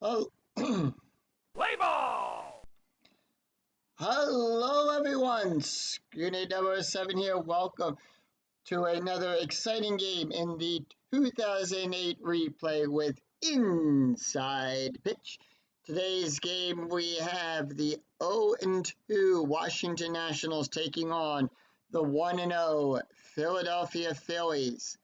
Oh, Play ball! hello everyone. Scooty007 here. Welcome to another exciting game in the 2008 replay with Inside Pitch. Today's game we have the 0-2 Washington Nationals taking on the 1-0 Philadelphia Phillies.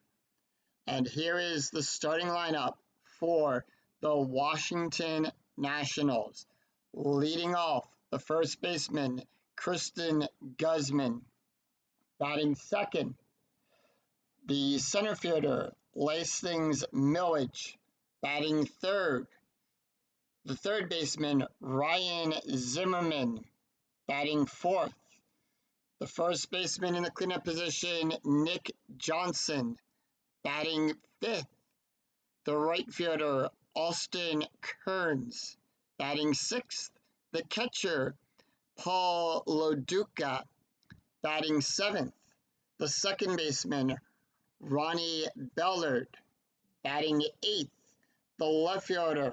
And here is the starting lineup for the Washington Nationals. Leading off, the first baseman, Kristen Guzman. Batting second, the center fielder, Lacings Millage. Batting third, the third baseman, Ryan Zimmerman. Batting fourth, the first baseman in the cleanup position, Nick Johnson. Batting fifth, the right fielder, Austin Kearns. Batting sixth, the catcher, Paul Loduca. Batting seventh, the second baseman, Ronnie Bellard. Batting eighth, the left fielder,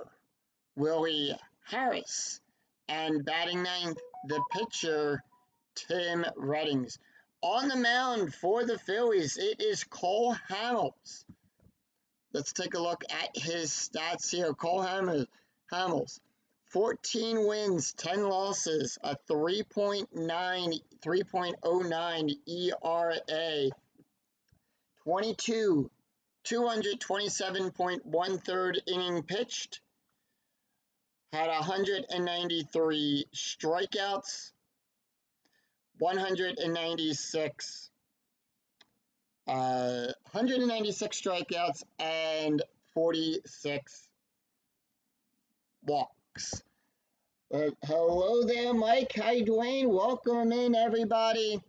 Willie Harris. And batting ninth, the pitcher, Tim Reddings. On the mound for the Phillies, it is Cole Hamels. Let's take a look at his stats here. Cole Hamels, 14 wins, 10 losses, a 3.09 ERA, 227.13 inning pitched, had 193 strikeouts, 196 strikeouts and 46 walks. Hello there, Mike. Hi, Dwayne. Welcome in, everybody.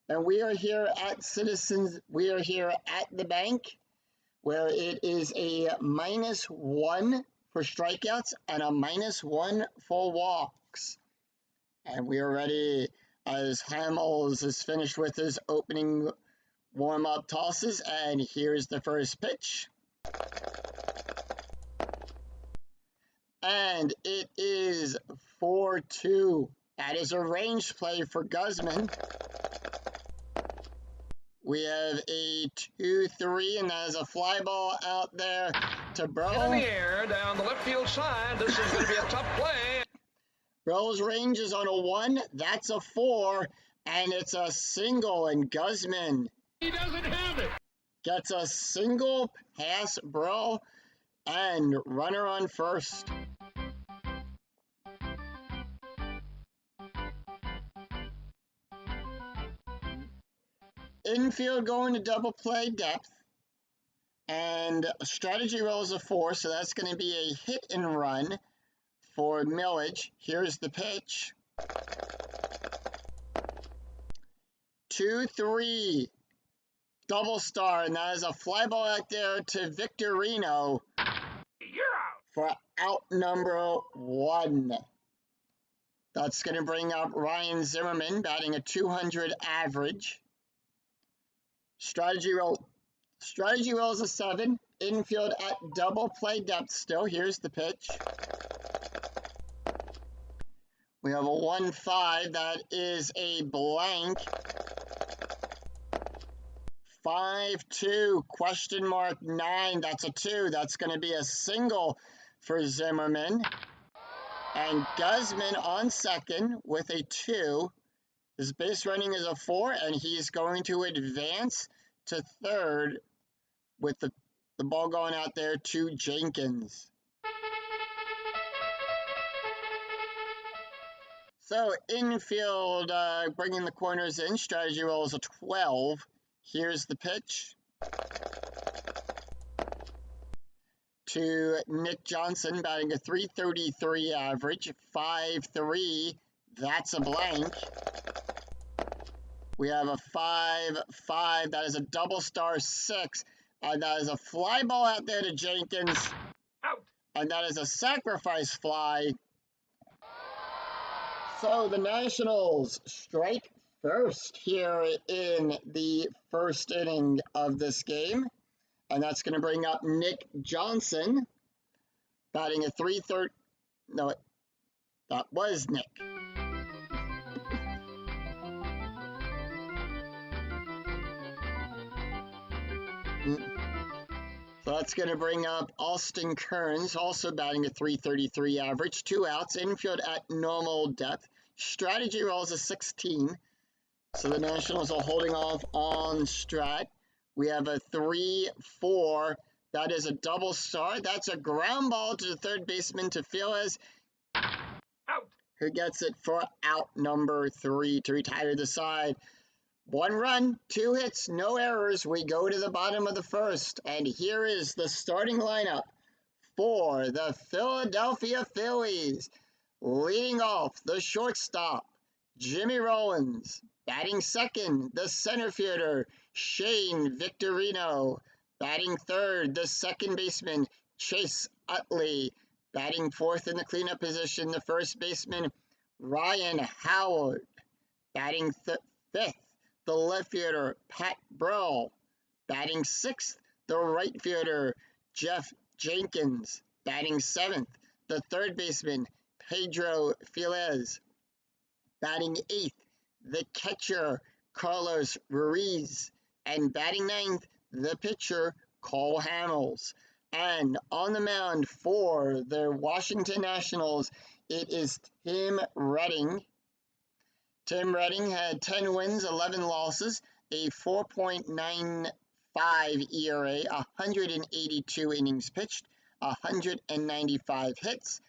And we are here at Citizens. We are here at the bank, where it is a -1 for strikeouts and a -1 for walks. And we are ready as Hamels is finished with his opening warm-up tosses, and here's the first pitch. And it is 4-2. That is a range play for Guzman. We have a 2-3, and that is a fly ball out there to Bro. In the air, down the left field side. This is going to be a tough play. Bro's range is on a 1. That's a 4, and it's a single, and Guzman He doesn't have it. gets a single pass, Bro, and runner on first. Infield going to double play depth, and strategy roll is a 4, so that's going to be a hit and run for Millage. Here's the pitch. 2-3. Double star, and that is a fly ball out there to Victorino You're out. for out number 1. That's going to bring up Ryan Zimmerman, batting a 200 average. Strategy roll is a 7. Infield at double play depth still. Here's the pitch. We have a 1-5. That is a blank. 5-2, question mark 9, that's a 2. That's going to be a single for Zimmerman. And Guzman on second with a 2. His base running is a 4, and he's going to advance to third with the ball going out there to Jenkins. So infield bringing the corners in, strategy roll is a 12. Here's the pitch to Nick Johnson, batting a 333 average, 5-3. That's a blank. We have a 5-5. That is a double star 6. And that is a fly ball out there to Jenkins. Out. And that is a sacrifice fly. So the Nationals strike first here in the first inning of this game. And that's going to bring up Nick Johnson, batting a No, that was Nick. So that's going to bring up Austin Kearns, also batting a .333 average, 2 outs, infield at normal depth. Strategy rolls a 16. So the Nationals are holding off on Strat. We have a 3-4. That is a double start. That's a ground ball to the third baseman to Phillies, who gets it for out number 3 to retire the side. 1 run, 2 hits, no errors. We go to the bottom of the first, and here is the starting lineup for the Philadelphia Phillies. Leading off, the shortstop, Jimmy Rollins. Batting second, the center fielder, Shane Victorino. Batting third, the second baseman, Chase Utley. Batting fourth in the cleanup position, the first baseman, Ryan Howard. Batting fifth, the left fielder, Pat Burrell. Batting sixth, the right fielder, Jeff Jenkins. Batting seventh, the third baseman, Pedro Felez. Batting eighth, the catcher, Carlos Ruiz. And batting ninth, the pitcher, Cole Hamels. And on the mound for the Washington Nationals, it is Tim Redding. Tim Redding had 10 wins, 11 losses, a 4.95 ERA, 182 innings pitched, 195 hits,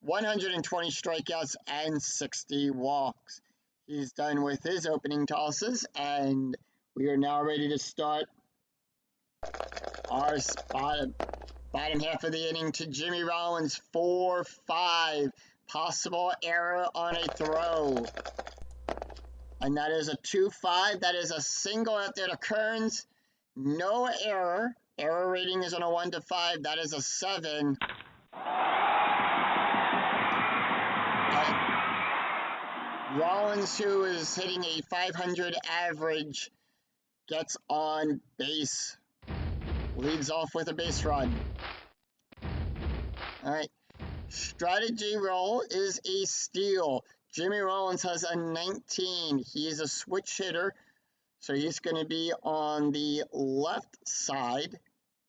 120 strikeouts, and 60 walks. He's done with his opening tosses, and we are now ready to start our bottom half of the inning to Jimmy Rollins, 4-5. Possible error on a throw. And that is a 2-5. That is a single out there to Kearns. No error. Error rating is on a 1 to 5. That is a 7. Rollins, who is hitting a .500 average, gets on base. Leads off with a base run. All right. Strategy roll is a steal. Jimmy Rollins has a 19. He is a switch hitter, so he's going to be on the left side.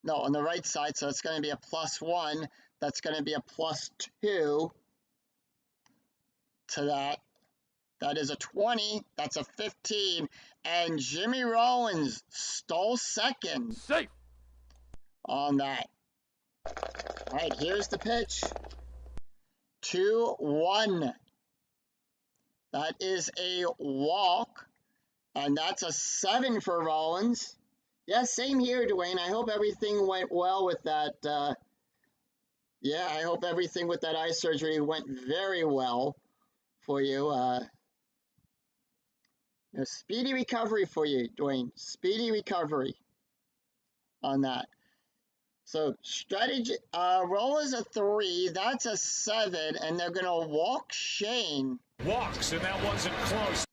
No, on the right side, so it's going to be a +1. That's going to be a +2 to that. That is a 20. That's a 15. And Jimmy Rollins stole second. Safe. On that. All right, here's the pitch. 2-1. That is a walk, and that's a 7 for Rollins. Yeah, same here, Dwayne. I hope everything went well with that. Yeah, I hope everything with that eye surgery went very well for you. Speedy recovery for you, Dwayne. Speedy recovery on that. So strategy roll is a 3. That's a 7, and they're gonna walk Shane. Walks, and that wasn't close.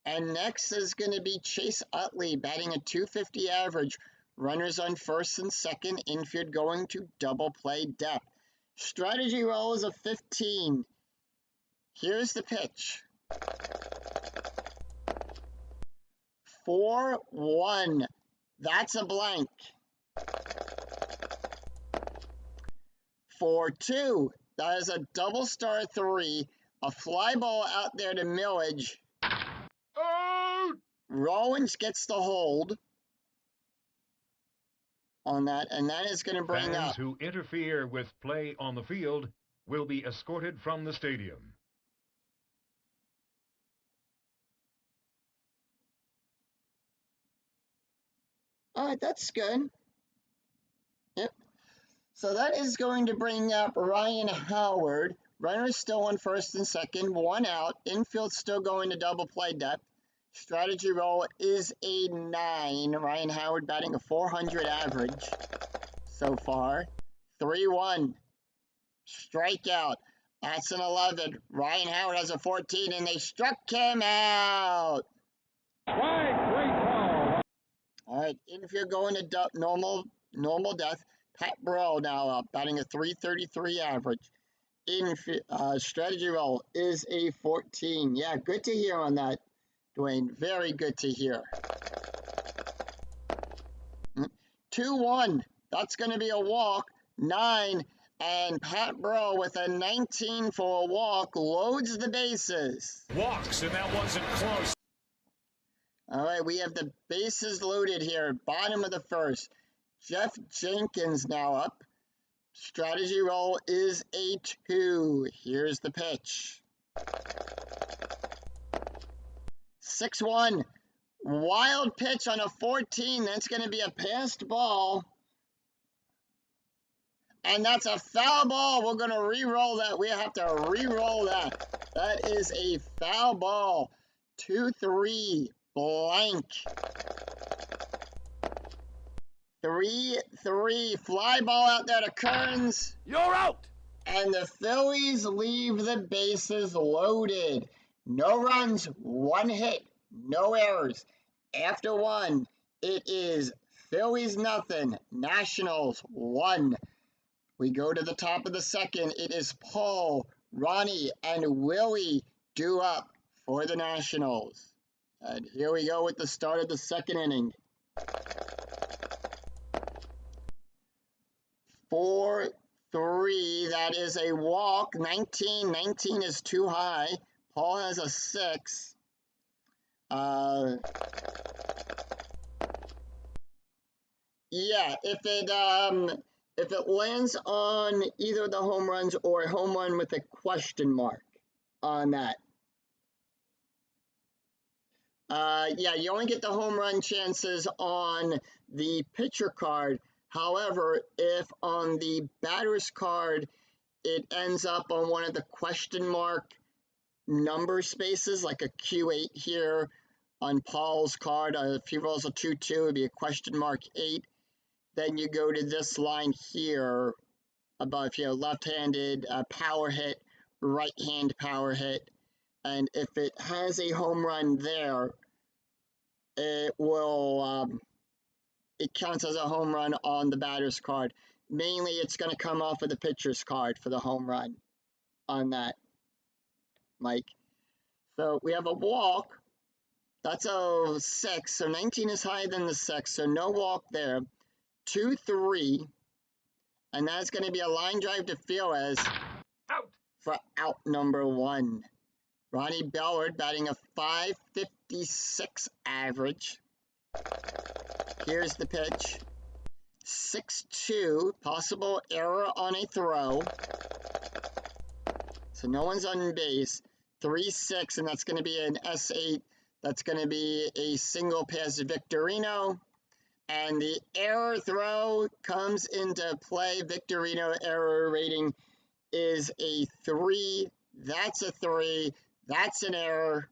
And next is going to be Chase Utley, batting a .250 average. Runners on first and second, infield going to double play depth. Strategy roll is a 15. Here's the pitch. 4-1. That's a blank. 4-2. That is a double star 3. A fly ball out there to Millage. Oh! Rollins gets the hold on that, and that is going to bring Fans up. who interfere with play on the field will be escorted from the stadium. All right, that's good. Yep. So that is going to bring up Ryan Howard. Runners still on first and second, 1 out. Infield still going to double play depth. Strategy roll is a 9. Ryan Howard batting a .400 average so far. 3-1. Strikeout. That's an 11. Ryan Howard has a 14, and they struck him out. Great call. All right, infield going to normal depth. Pat Burrell now batting a .333 average. strategy roll is a 14. Yeah, good to hear on that, Dwayne. Very good to hear. 2-1. That's going to be a walk. 9. And Pat Burrell with a 19 for a walk loads the bases. Walks, and that wasn't close. All right, we have the bases loaded here. Bottom of the first. Jeff Jenkins now up. Strategy roll is a 2. Here's the pitch. 6-1. Wild pitch on a 14. That's going to be a passed ball. And that's a foul ball. We're going to re-roll that. We have to re-roll that. That is a foul ball. 2-3 blank. 3-3 fly ball out there to Kearns. You're out. And the Phillies leave the bases loaded. No runs, 1 hit, no errors. After 1, it is Phillies nothing, Nationals 1. We go to the top of the second. It is Paul, Ronnie, and Willie due up for the Nationals. And here we go with the start of the second inning. 4-3, that is a walk. 19 is too high. Paul has a 6. Yeah, if it lands on either the home runs or a home run with a question mark on that. Yeah, you only get the home run chances on the pitcher card. However, if on the batter's card it ends up on one of the question mark number spaces, like a Q8 here on Paul's card, if he rolls a 2-2, it would be a question mark 8. Then you go to this line here above here, left-handed power hit, right-hand power hit. And if it has a home run there, it will, it counts as a home run on the batter's card. Mainly, it's going to come off of the pitcher's card for the home run on that, Mike. So we have a walk. That's a 6. So 19 is higher than the 6. So no walk there. 2-3. And that's going to be a line drive to Felix Out. for out number 1. Ronnie Bellard batting a .556 average. Here's the pitch. 6-2, possible error on a throw. So no one's on base. 3-6, and that's going to be an S8. That's going to be a single pass to Victorino. And the error throw comes into play. Victorino error rating is a 3. That's a 3. That's an error.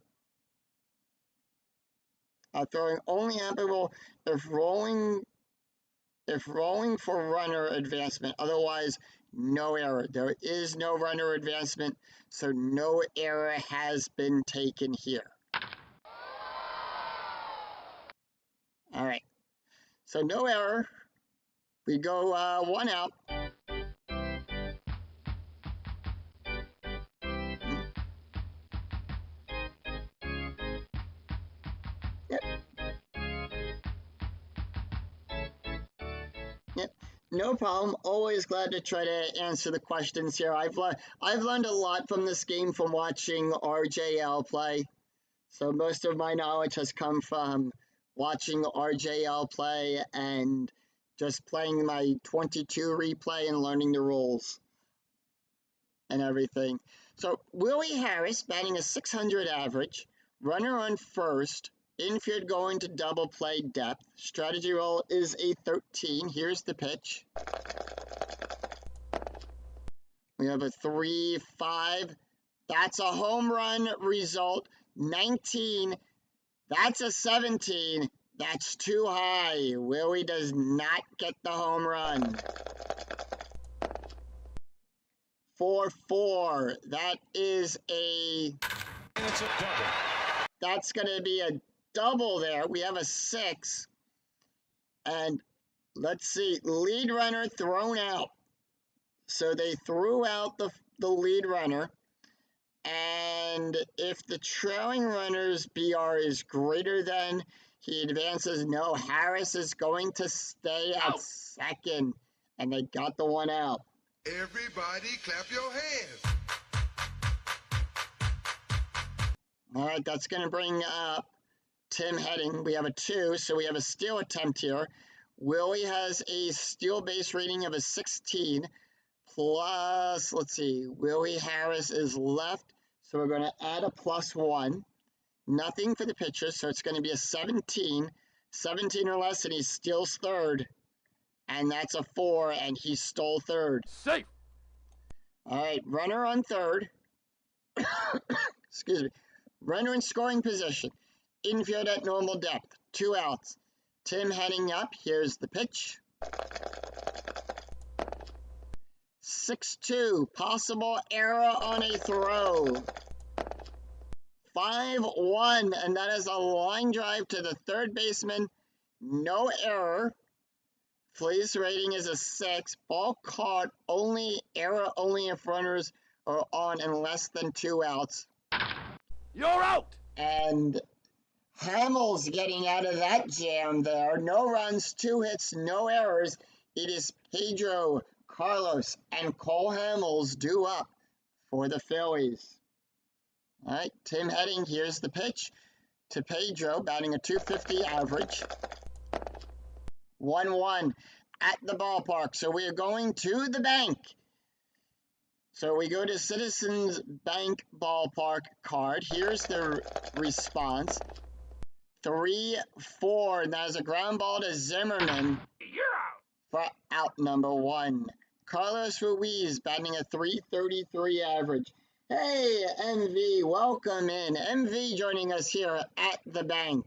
Throwing only applicable if rolling for runner advancement. Otherwise, no error. There is no runner advancement, so no error has been taken here. All right. So no error. We go 1 out. Yep. No problem. Always glad to try to answer the questions here. I've learned a lot from this game from watching RJL play. So most of my knowledge has come from watching RJL play and just playing my 22 replay and learning the rules and everything. So Willie Harris batting a .600 average, runner on first, infield going to double play depth. Strategy roll is a 13. Here's the pitch. We have a 3-5. That's a home run result. 19. That's a 17. That's too high. Willie does not get the home run. 4-4. That is a... It's a double. That's going to be a double there. We have a 6. And let's see. Lead runner thrown out. So they threw out the lead runner. And if the trailing runner's BR is greater than, he advances. No, Harris is going to stay at second. And they got the one out. Everybody clap your hands. All right, that's going to bring up Tim Heading. We have a 2, so we have a steal attempt here. Willie has a steal base rating of a 16. Plus, let's see, Willie Harris is left, so we're going to add a +1. Nothing for the pitcher, so it's going to be a 17. 17 or less, and he steals third. And that's a 4, and he stole third. Safe. All right, runner on third. Excuse me. Runner in scoring position. Infield at normal depth. 2 outs. Tim heading up. Here's the pitch. 6-2. Possible error on a throw. 5-1. And that is a line drive to the third baseman. No error. Phillies rating is a 6. Ball caught. Only error only if runners are on in less than 2 outs. You're out. And Hamels getting out of that jam there. No runs, 2 hits, no errors. It is Pedro, Carlos, and Cole Hamels due up for the Phillies. All right, Tim Heading, here's the pitch to Pedro, batting a .250 average. 1-1 at the ballpark. So we are going to the bank. So we go to Citizens Bank ballpark card. Here's the response. 3-4. And that is a ground ball to Zimmerman. You're out. For out number 1. Carlos Ruiz batting a .333 average. Hey, MV, welcome in. MV joining us here at the bank.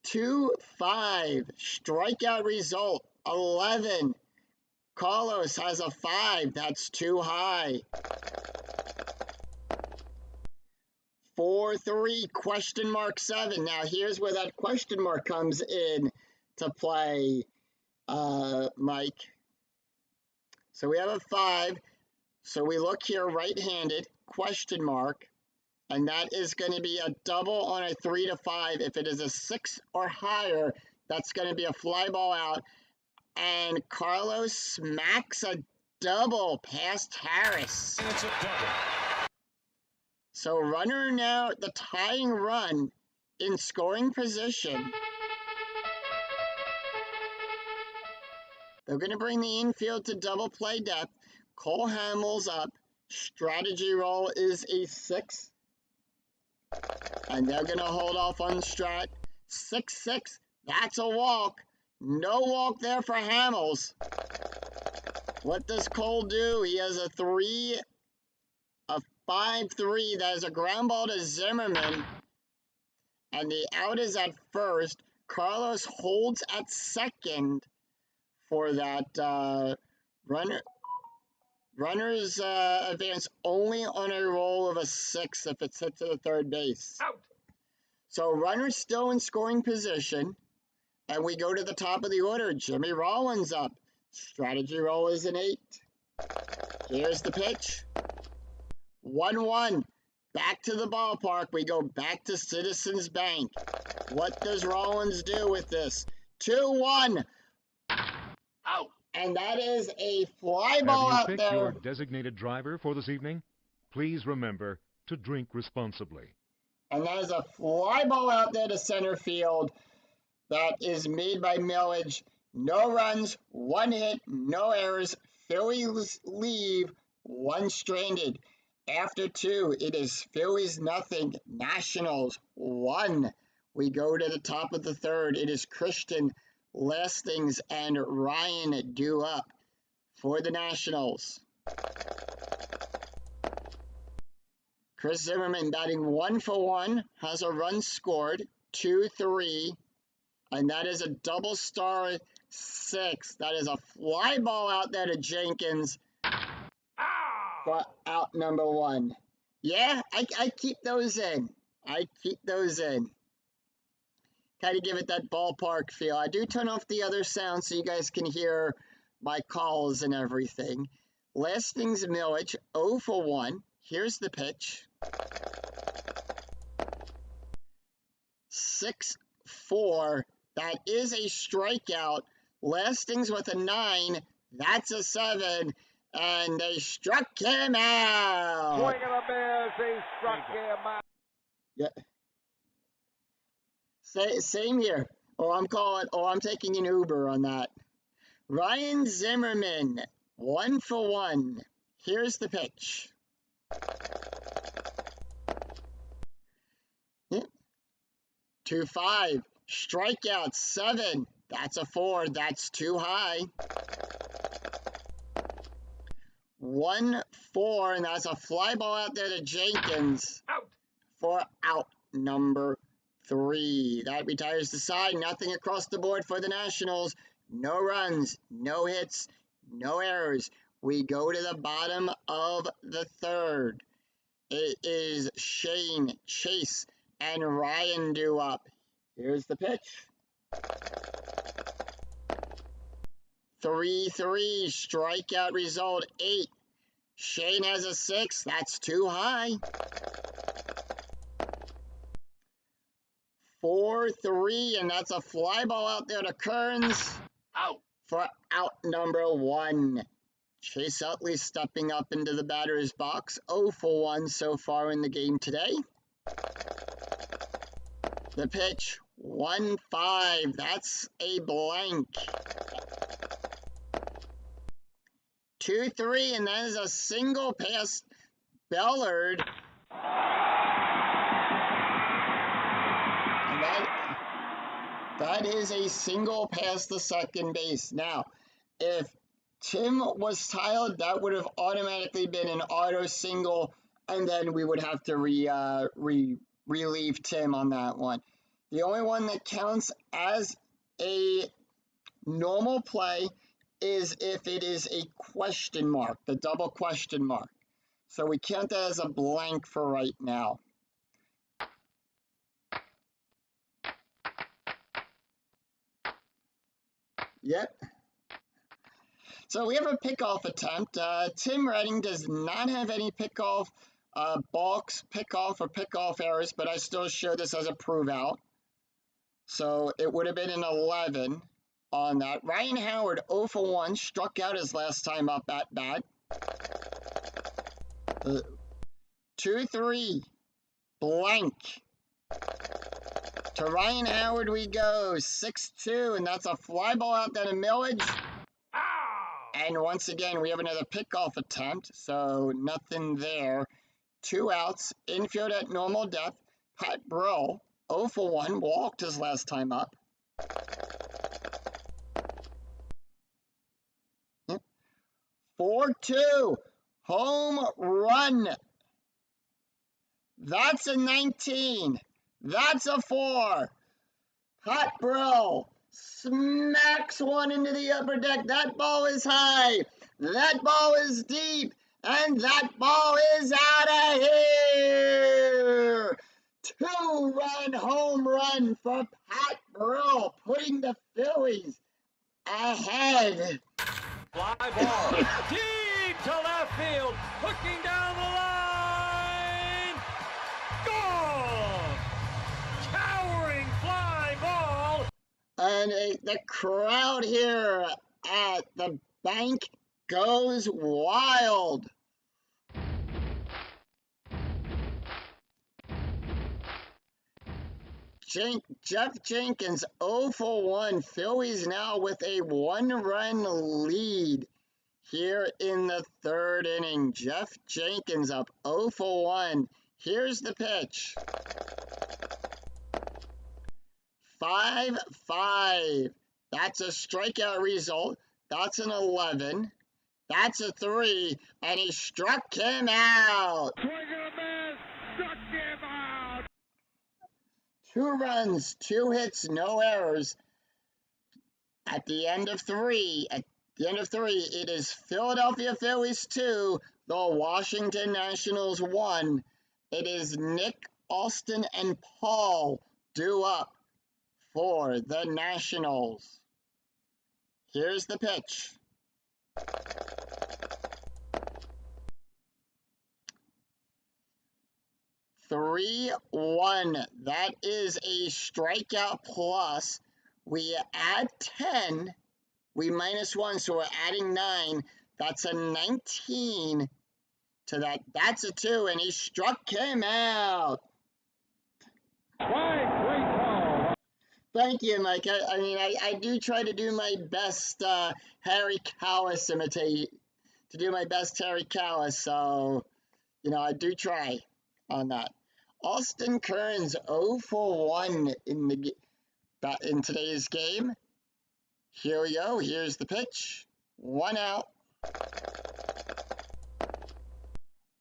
2-5. Strikeout result 11. Carlos has a 5. That's too high. 4-3. Question mark 7. Now here's where that question mark comes in to play, Mike. So we have a 5. So we look here right-handed, question mark. And that is going to be a double on a 3-5. If it is a 6 or higher, that's going to be a fly ball out. And Carlos smacks a double past Harris. And it's a double. So runner now, the tying run in scoring position. They're going to bring the infield to double play depth. Cole Hamels up. Strategy roll is a 6. And they're going to hold off on strat. 6-6. That's a walk. No walk there for Hamels. What does Cole do? He has a 5-3. That is a ground ball to Zimmerman. And the out is at first. Carlos holds at second for that runner. Runners advance only on a roll of a 6 if it's hit to the third base. Out. So runners still in scoring position. And we go to the top of the order. Jimmy Rollins up. Strategy roll is an 8. Here's the pitch. 1-1. Back to the ballpark. We go back to Citizens Bank. What does Rollins do with this? 2-1. Out. And that is a fly ball out Have you picked there. your designated driver for this evening? Please remember to drink responsibly. And that is a fly ball out there to center field. That is made by Millage. No runs, 1 hit, no errors. Phillies leave, 1 stranded. After 2, it is Phillies nothing, Nationals 1. We go to the top of the third. It is Christian, Lastings, and Ryan due up for the Nationals. Chris Zimmerman batting 1 for 1, has a run scored, 2-3. And that is a double star 6. That is a fly ball out there to Jenkins for out number 1. Yeah, I keep those in. I keep those in. Kind of give it that ballpark feel. I do turn off the other sound so you guys can hear my calls and everything. Lastings Milledge, 0 for 1. Here's the pitch. 6-4. That is a strikeout. Lastings with a 9. That's a 7. And they struck him out. Swing and a miss. He struck him out. Yeah. Same here. I'm taking an Uber on that. Ryan Zimmerman, 1 for 1. Here's the pitch. 2-5. Strikeout 7. That's a 4. That's too high. 1-4, and that's a fly ball out there to Jenkins. Out. For out number 3. That retires the side. Nothing across the board for the Nationals. No runs, no hits, no errors. We go to the bottom of the 3rd. It is Shane, Chase, and Ryan due up. Here's the pitch. 3-3. Strikeout result 8. Shane has a 6. That's too high. 4-3, and that's a fly ball out there to Kearns. Out. For out number 1. Chase Utley stepping up into the batter's box. 0 for 1 so far in the game today. The pitch, 1-5. That's a blank. 2-3, and that is a single pass Bellard. And that is a single past the second base. Now, if Tim was tiled, that would have automatically been an auto single, and then we would have to relieve Tim on that one. The only one that counts as a normal play is if it is a question mark, the double question mark. So we count that as a blank for right now. Yep. So we have a pickoff attempt. Tim Redding does not have any pickoff balks, pickoff, or pickoff errors, but I still show this as a prove out. So it would have been an 11 on that. Ryan Howard, 0 for 1, struck out his last time up at bat. 2-3, blank. To Ryan Howard we go, 6-2, and that's a fly ball out there to Milledge. And once again, we have another pickoff attempt, so nothing there. 2 outs, infield at normal depth. Pat Brill, 0 for 1, walked his last time up. 4-2, home run. That's a 19. That's a 4. Pat Brill smacks one into the upper deck. That ball is high. That ball is deep. And that ball is out of here. 2-run home run for Pat Brill, putting the Phillies ahead. Fly ball deep to left field, hooking down the line. Gone! Towering fly ball. And the crowd here at the bank goes wild. Jeff Jenkins, 0 for 1. Phillies now with a 1-run lead here in the 3rd inning. Jeff Jenkins up 0 for 1. Here's the pitch. 5-5. That's a strikeout result. That's an 11. That's a 3. And he struck him out. Swing and a miss. Struck him out. 2 runs, 2 hits, no errors. At the end of 3, it is Philadelphia Phillies 2, the Washington Nationals 1. It is Nick, Austin, and Paul due up for the Nationals. Here's the pitch. 3-1. That is a strikeout plus. We add 10. We minus 1, so we're adding 9. That's a 19 to that. That's a 2, and he struck him out. Great call. Thank you, Mike. I mean, I do try to do my best Harry Kalas imitate, to do my best Harry Kalas, so, you know, I do try on that. Austin Kearns 0 for 1 in today's game. Here we go. Here's the pitch. 1 out.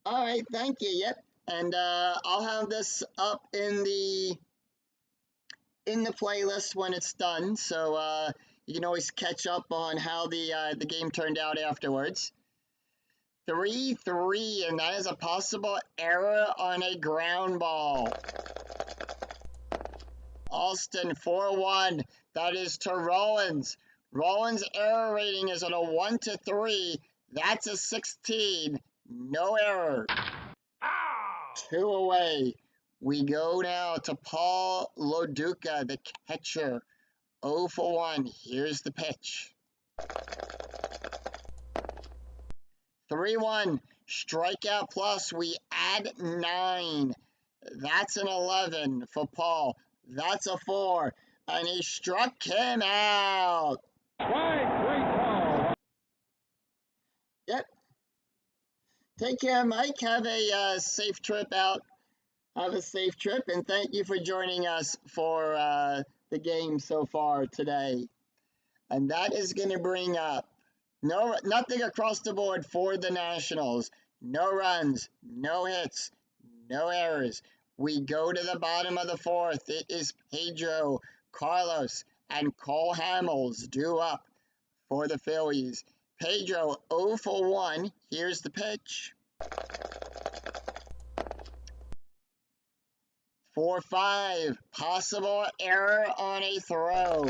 All right, thank you. Yep, and I'll have this up in the playlist when it's done, so you can always catch up on how the game turned out afterwards. 3-3, and that is a possible error on a ground ball. Austin 4-1. That is to Rollins. Rollins' error rating is on a 1 to 3. That's a 16. No error. 2 away. We go now to Paul Loduca, the catcher. 0 for 1. Here's the pitch. 3-1. Strikeout plus. We add 9. That's an 11 for Paul. That's a 4. And he struck him out. Great call. Yep. Take care, Mike. Have a safe trip out. Have a safe trip, and thank you for joining us for the game so far today. And that is going to bring up nothing across the board for the Nationals. No runs, no hits, no errors. We go to the bottom of the 4th. It is Pedro, Carlos, and Cole Hamels due up for the Phillies. Pedro 0 for 1. Here's the pitch. 4-5. Possible error on a throw.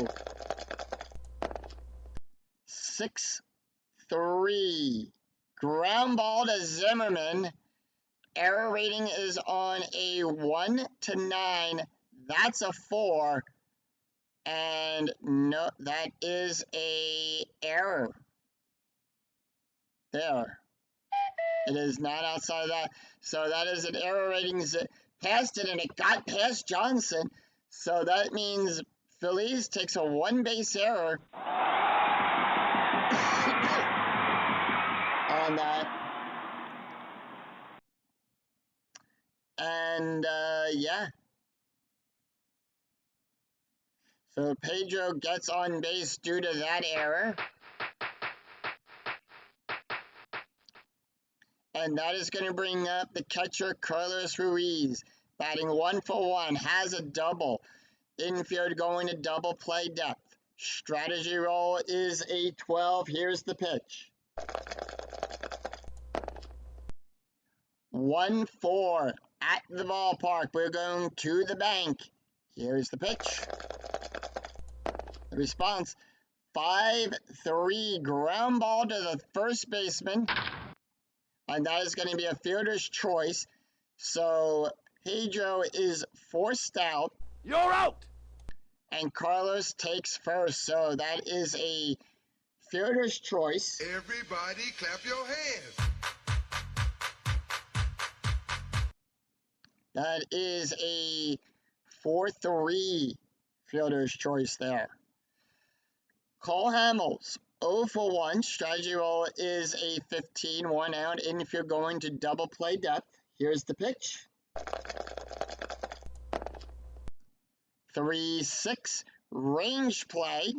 6-3. Ground ball to Zimmerman. Error rating is on a 1 to 9. That's a 4. And no, that is a error. There. It is not outside of that. So that is an error rating. Past it, and it got past Johnson. So that means Phillies takes a 1-base error on that. And yeah. So Pedro gets on base due to that error. And that is going to bring up the catcher Carlos Ruiz, batting 1 for 1, has a double. Infield going to double play depth. Strategy roll is a 12. Here's the pitch. 1-4 at the ballpark. We're going to the bank. Here's the pitch. The response, 5-3, ground ball to the first baseman. And that is going to be a fielder's choice. So Pedro is forced out. You're out. And Carlos takes first. So that is a fielder's choice. Everybody clap your hands. That is a 4-3 fielder's choice there. Cole Hamels, 0 for 1. Strategy roll is a 15, 1 out. Infield going to double play depth. Here's the pitch. 3-6, range play.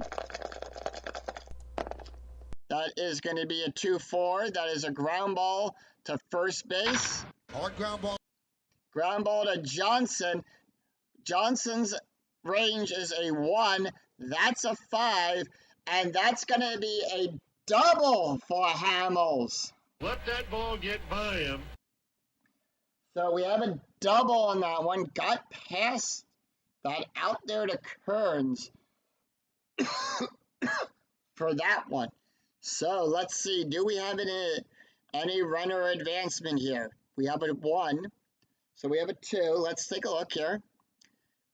That is going to be a 2-4. That is a ground ball to first base. Hard ground ball. Ground ball to Johnson. Johnson's range is a 1. That's a 5. And that's going to be a double for Hamels. Let that ball get by him. So we have a double on that one. Got past that out there to Kearns for that one. So let's see. Do we have any runner advancement here? We have a 1. So we have a 2. Let's take a look here.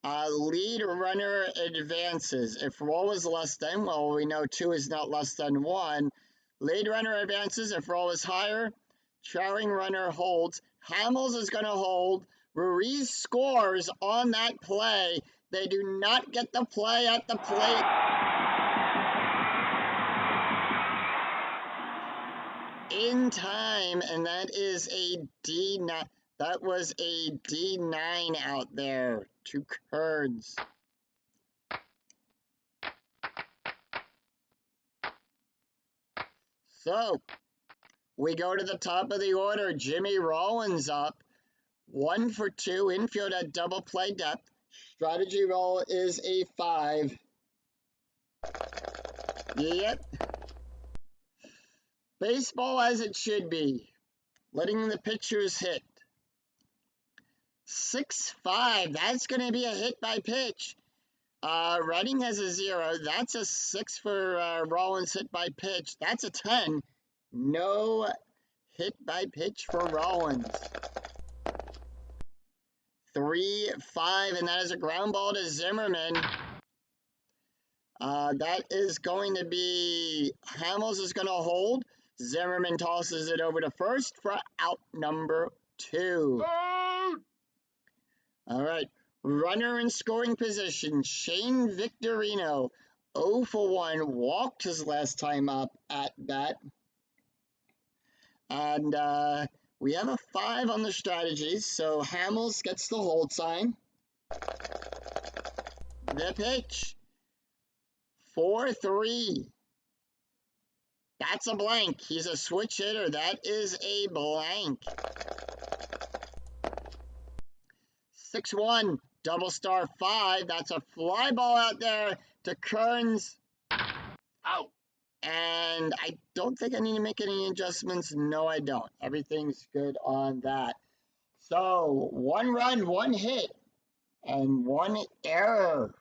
Lead runner advances. If roll is less than, well, we know 2 is not less than 1. Lead runner advances. If roll is higher, trailing runner holds. Hamels is going to hold. Ruiz scores on that play. They do not get the play at the plate. In time, and that is a D9. That was a D9 out there to Kearns. So we go to the top of the order. Jimmy Rollins up. 1 for 2. Infield at double play depth. Strategy roll is a 5. Yep. Baseball as it should be. Letting the pitchers hit. 6-5. That's going to be a hit by pitch. Redding has a 0. That's a 6 for Rollins hit by pitch. That's a 10. No hit by pitch for Rollins. 3-5, and that is a ground ball to Zimmerman. That is going to be Hamels is going to hold. Zimmerman tosses it over to first for out number 2. Out! All right. Runner in scoring position, Shane Victorino, 0 for 1, walked his last time up at bat. And we have a 5 on the strategies, so Hamels gets the hold sign. The pitch, 4-3. That's a blank. He's a switch hitter. That is a blank. 6-1. Double star 5. That's a fly ball out there to Kearns. Out! And I don't think I need to make any adjustments. No, I don't. Everything's good on that. So 1 run, 1 hit, and 1 error.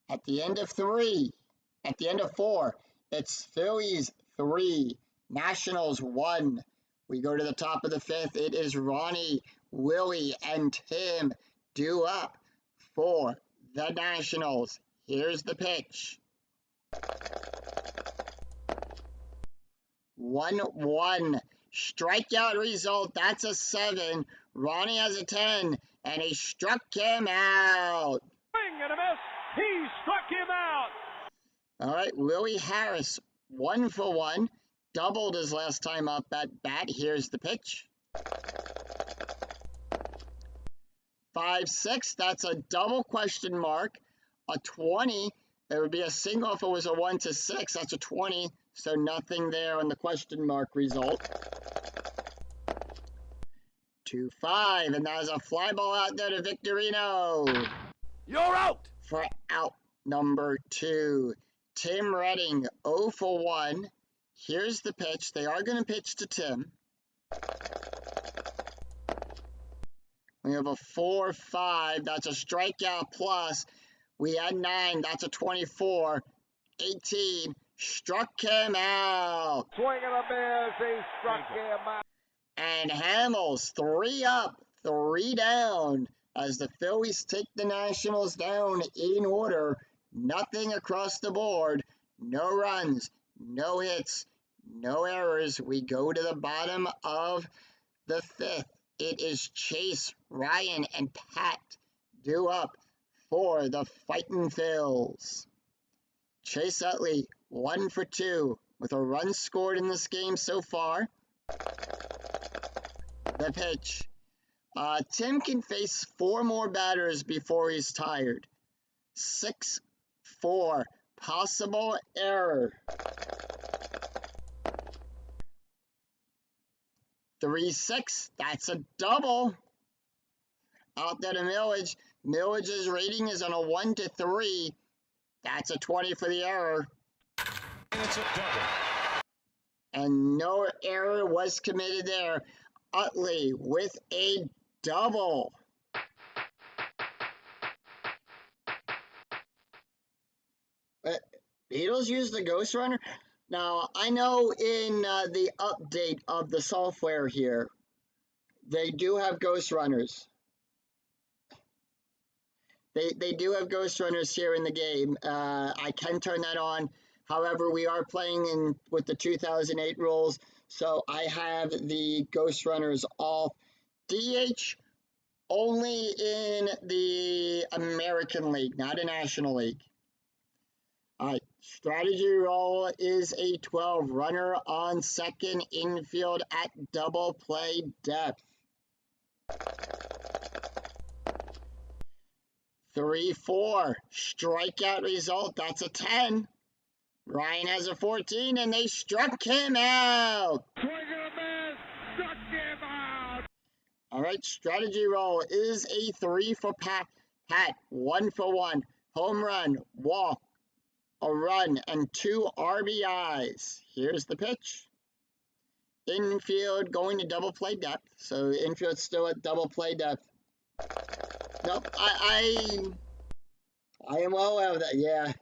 At the end of 3, at the end of 4, it's Phillies 3, Nationals 1. We go to the top of the 5th. It is Ronnie, Willie, and Tim due up for the Nationals. Here's the pitch. 1-1. Strikeout result. That's a 7. Ronnie has a 10, and he struck him out. Swing and a miss. He struck him out. All right, Willie Harris, 1 for 1. Doubled his last time up at bat. Here's the pitch. 5-6. That's a double question mark. A 20. There would be a single if it was a 1-6. That's a 20. So nothing there on the question mark result. 2-5. And that is a fly ball out there to Victorino. You're out. For out number 2. Tim Redding, 0 for 1. Here's the pitch. They are going to pitch to Tim. We have a 4-5. That's a strikeout plus. We had 9. That's a 24. 18. Struck him out. Swing and a miss. He struck him out. And Hamels, 3 up, 3 down. As the Phillies take the Nationals down in order. Nothing across the board. No runs, no hits, no errors. We go to the bottom of the 5th. It is Chase, Ryan, and Pat due up for the Fightin' Phils. Chase Utley, 1 for 2, with a run scored in this game so far. The pitch. Tim can face 4 more batters before he's tired. 6-4. Possible error. 3-6. That's a double. Out there to Millage. Millage's rating is on a 1-3. That's a 20 for the error. And it's a double. And no error was committed there. Utley with a double. Beatles used the ghost runner. Now, I know in the update of the software here, they do have ghost runners. They do have ghost runners here in the game. I can turn that on. However, we are playing with the 2008 rules, so I have the ghost runners off. DH only in the American League, not a National League. All right, strategy roll is a 12. Runner on second, infield at double play depth. 3-4. Strikeout result, that's a 10. Ryan has a 14, and they struck him out. Swing and a miss. Struck him out. All right, strategy roll is a 3 for Pat. 1 for 1. Home run, walk, a run, and 2 RBIs. Here's the pitch. Infield going to double play depth. So infield's still at double play depth. Nope, I am well aware of that, yeah.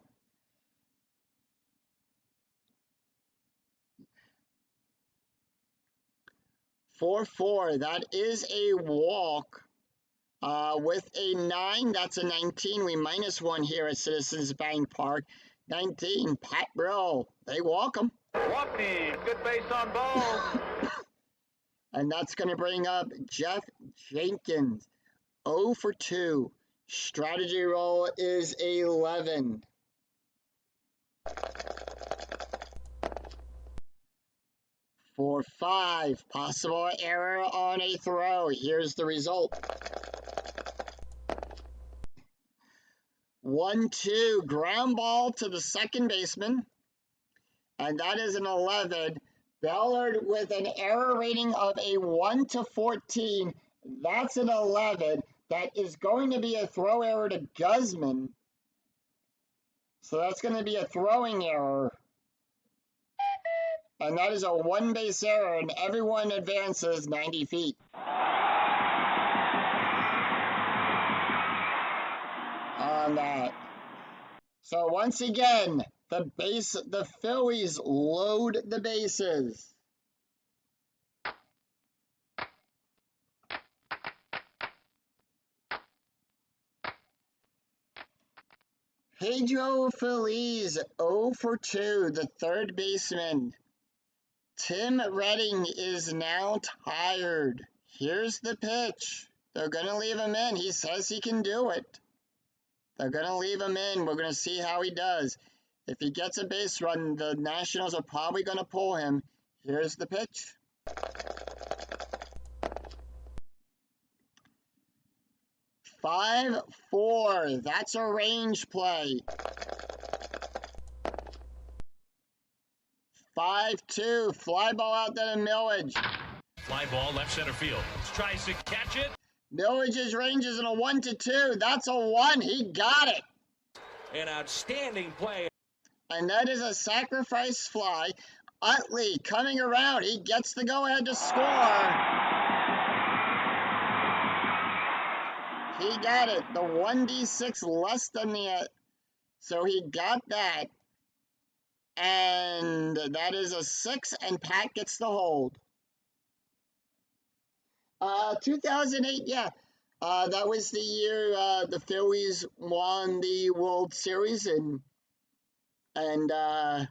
"4-4, that is a walk. With a 9, that's a 19. We -1 here at Citizens Bank Park. 19, Pat Brill. They walk him. Walking. Good base on ball. And that's going to bring up Jeff Jenkins. 0 for 2. Strategy roll is 11. For 5, possible error on a throw. Here's the result. 1-2, ground ball to the second baseman. And that is an 11. Ballard with an error rating of a 1 to 14. That's an 11. That is going to be a throw error to Guzman. So that's going to be a throwing error. And that is a 1 base error, and everyone advances 90 feet. On that. So once again, the Phillies load the bases. Pedro Feliz, 0 for 2, the third baseman. Tim Redding is now tired. Here's the pitch. They're going to leave him in. He says he can do it. They're going to leave him in. We're going to see how he does. If he gets a base run, the Nationals are probably going to pull him. Here's the pitch. Five, 4. That's a range play. 5-2. Fly ball out there to Millage. Fly ball left center field. Tries to catch it. Millage's range is in a 1-2. That's a 1. He got it. An outstanding play. And that is a sacrifice fly. Utley coming around. He gets the go-ahead to score. He got it. The 1d6 less than the... So he got that. And that is a 6, and Pat gets the hold. 2008, yeah. That was the year the Phillies won the World Series, and I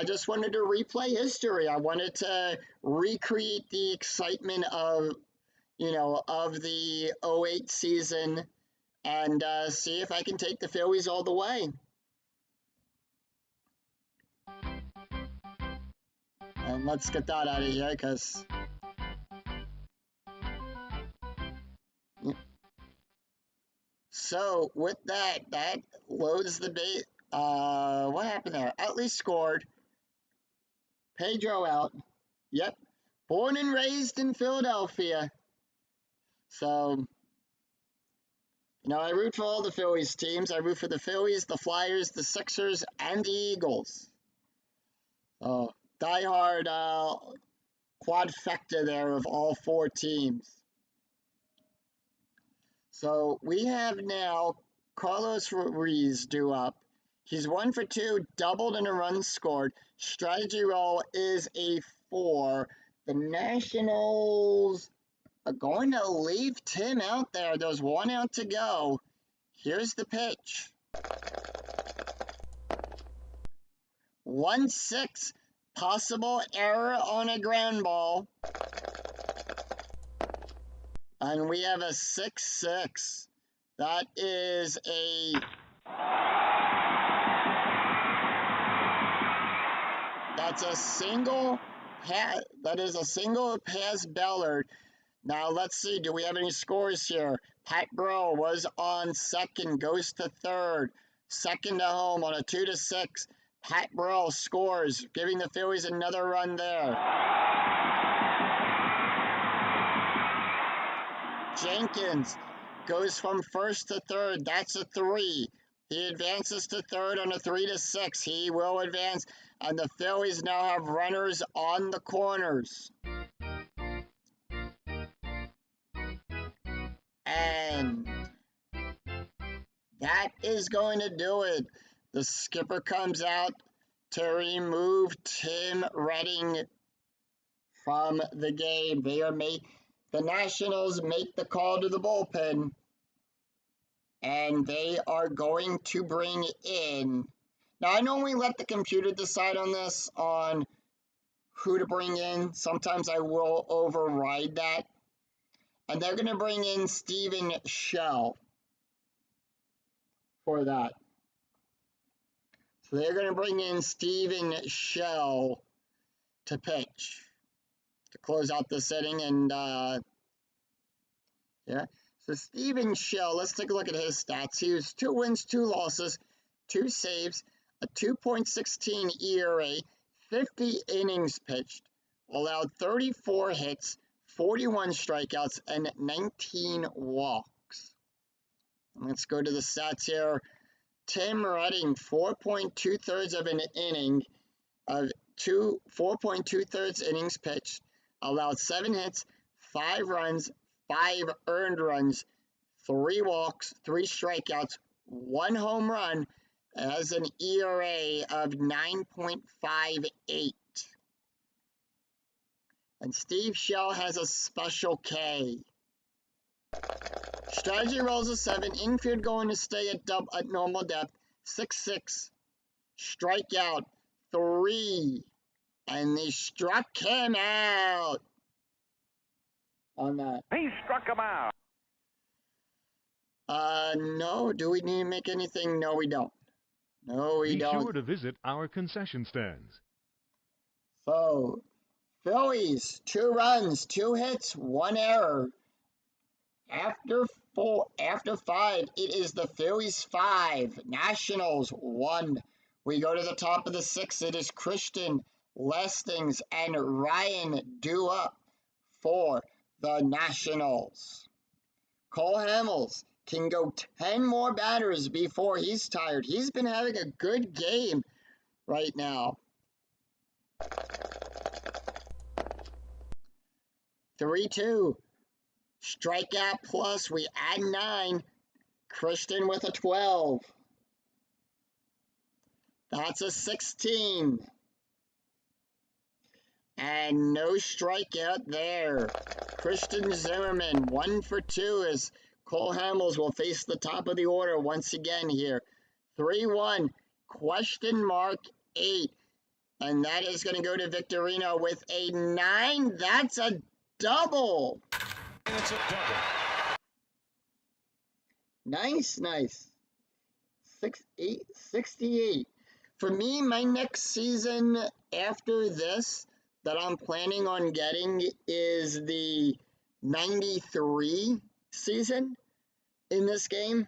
just wanted to replay history. I wanted to recreate the excitement of, of the 08 season, and see if I can take the Phillies all the way. And let's get that out of here, because... So, with that loads the base. What happened there? Utley scored. Pedro out. Yep. Born and raised in Philadelphia. So, I root for all the Phillies teams. I root for the Phillies, the Flyers, the Sixers, and the Eagles. So, diehard quadfecta there of all 4 teams. So we have now Carlos Ruiz due up. He's 1 for 2, doubled in a run scored. Strategy roll is a 4. The Nationals are going to leave Tim out there. There's 1 out to go. Here's the pitch. 1-6. Possible error on a ground ball. And we have a 6-6. That is a... That's a single pass. That is a single pass Bellard. Now let's see. Do we have any scores here? Pat Burrell was on second, goes to third. Second to home on a 2-6. Pat Burrell scores, giving the Phillies another run there. Jenkins goes from first to third. That's a 3. He advances to third on a 3-6. He will advance, and the Phillies now have runners on the corners. And that is going to do it. The skipper comes out to remove Tim Redding from the game. The Nationals make the call to the bullpen, and they are going to bring in... Now, I normally let the computer decide on this, on who to bring in. Sometimes I will override that. And they're going to bring in Stephen Shell for that. So they're going to bring in Stephen Shell to pitch, to close out this inning. And, yeah. So Stephen Shell, let's take a look at his stats. He was 2 wins, 2 losses, 2 saves, a 2.16 ERA, 50 innings pitched, allowed 34 hits, 41 strikeouts, and 19 walks. Let's go to the stats here. Tim Redding, 4.2 of an inning, of 4.2 innings pitched, allowed 7 hits, 5 runs, 5 earned runs, 3 walks, 3 strikeouts, 1 home run, has an ERA of 9.58. And Steve Shell has a special K. Strategy rolls a 7. Infield going to stay at normal depth. 6-6. Strikeout 3. And they struck him out on that. He struck him out. No. Do we need to make anything? No, we don't. No, we don't. Be sure to visit our concession stands. So, Phillies, 2 runs, 2 hits, 1 error. After 5, it is the Phillies 5, Nationals 1. We go to the top of the 6th. It is Christian, Lestings, and Ryan due up for the Nationals. Cole Hamels can go 10 more batters before he's tired. He's been having a good game right now. 3-2. Strikeout plus, we add 9. Christian with a 12. That's a 16. And no strikeout there. Christian Zimmerman, 1 for 2 as Cole Hamels will face the top of the order once again here. 3-1, question mark 8. And that is going to go to Victorino with a 9. That's a double. It's a double. Nice. 68. For me, my next season after this that I'm planning on getting is the 93 season in this game.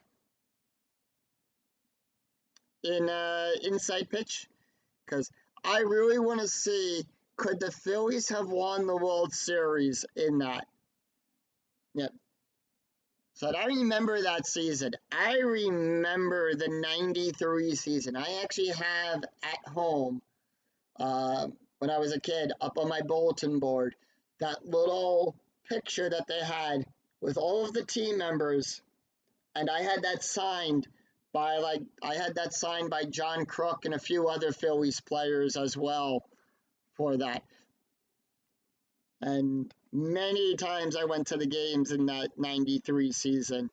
In inside pitch. Because I really want to see, could the Phillies have won the World Series in that? Yep. So I remember that season. I remember the 93 season. I actually have at home, when I was a kid, up on my bulletin board, that little picture that they had with all of the team members. And I had that signed by, like, I had that signed by John Crook and a few other Phillies players as well for that. And many times I went to the games in that 93 season.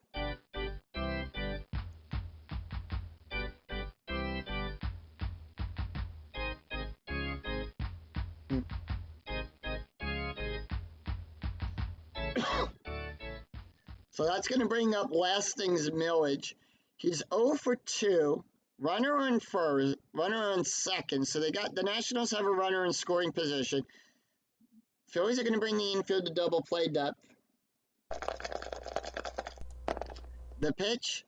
So that's going to bring up Lasting's millage. He's 0 for 2. Runner on first, runner on second. So the Nationals have a runner in scoring position. Phillies are going to bring the infield to double play depth. The pitch,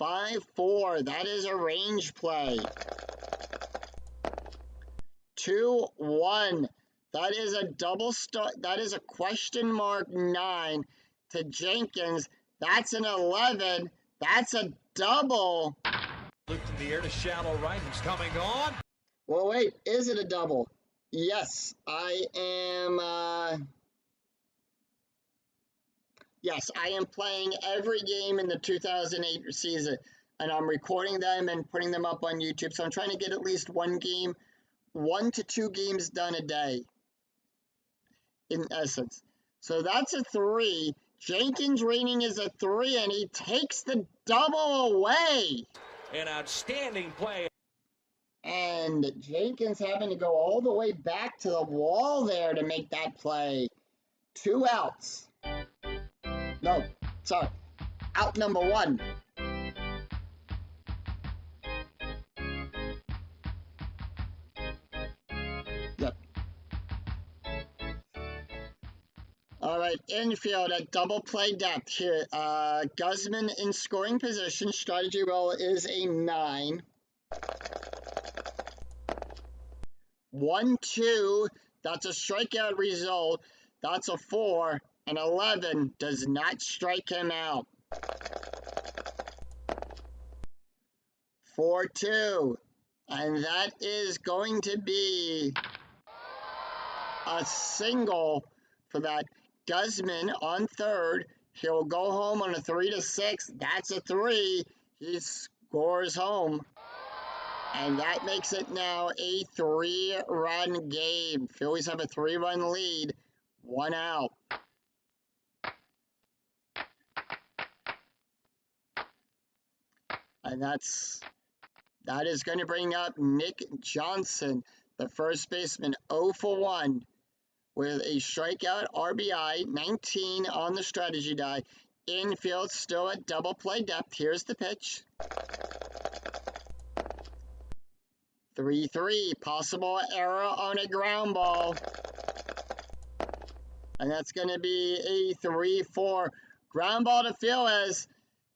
5-4. That is a range play. 2-1. That is a double start. That is a question mark 9 to Jenkins. That's an 11. That's a double. Looked in the air to shallow right. He's coming on. Well, wait, is it a double? Yes, I am. Yes, I am playing every game in the 2008 season, and I'm recording them and putting them up on YouTube. So I'm trying to get at least 1 to 2 games done a day, in essence. So that's a 3. Jenkins' rating is a 3, and he takes the double away. An outstanding play. And Jenkins having to go all the way back to the wall there to make that play. 2 outs. No, sorry. Out number 1. Yep. All right, infield at double play depth here. Guzman in scoring position. Strategy roll is a 9. 1-2. That's a strikeout result. That's a 4. And 11 does not strike him out. 4-2. And that is going to be a single for that. Guzman on third. He'll go home on a 3-6. That's a 3. He scores home. And that makes it now a 3-run game. Phillies have a 3-run lead. 1 out. And that is going to bring up Nick Johnson, the first baseman, 0 for 1 with a strikeout, RBI, 19 on the strategy die. Infield still at double play depth. Here's the pitch. 3-3, possible error on a ground ball. And that's going to be a 3-4. Ground ball to Phillies.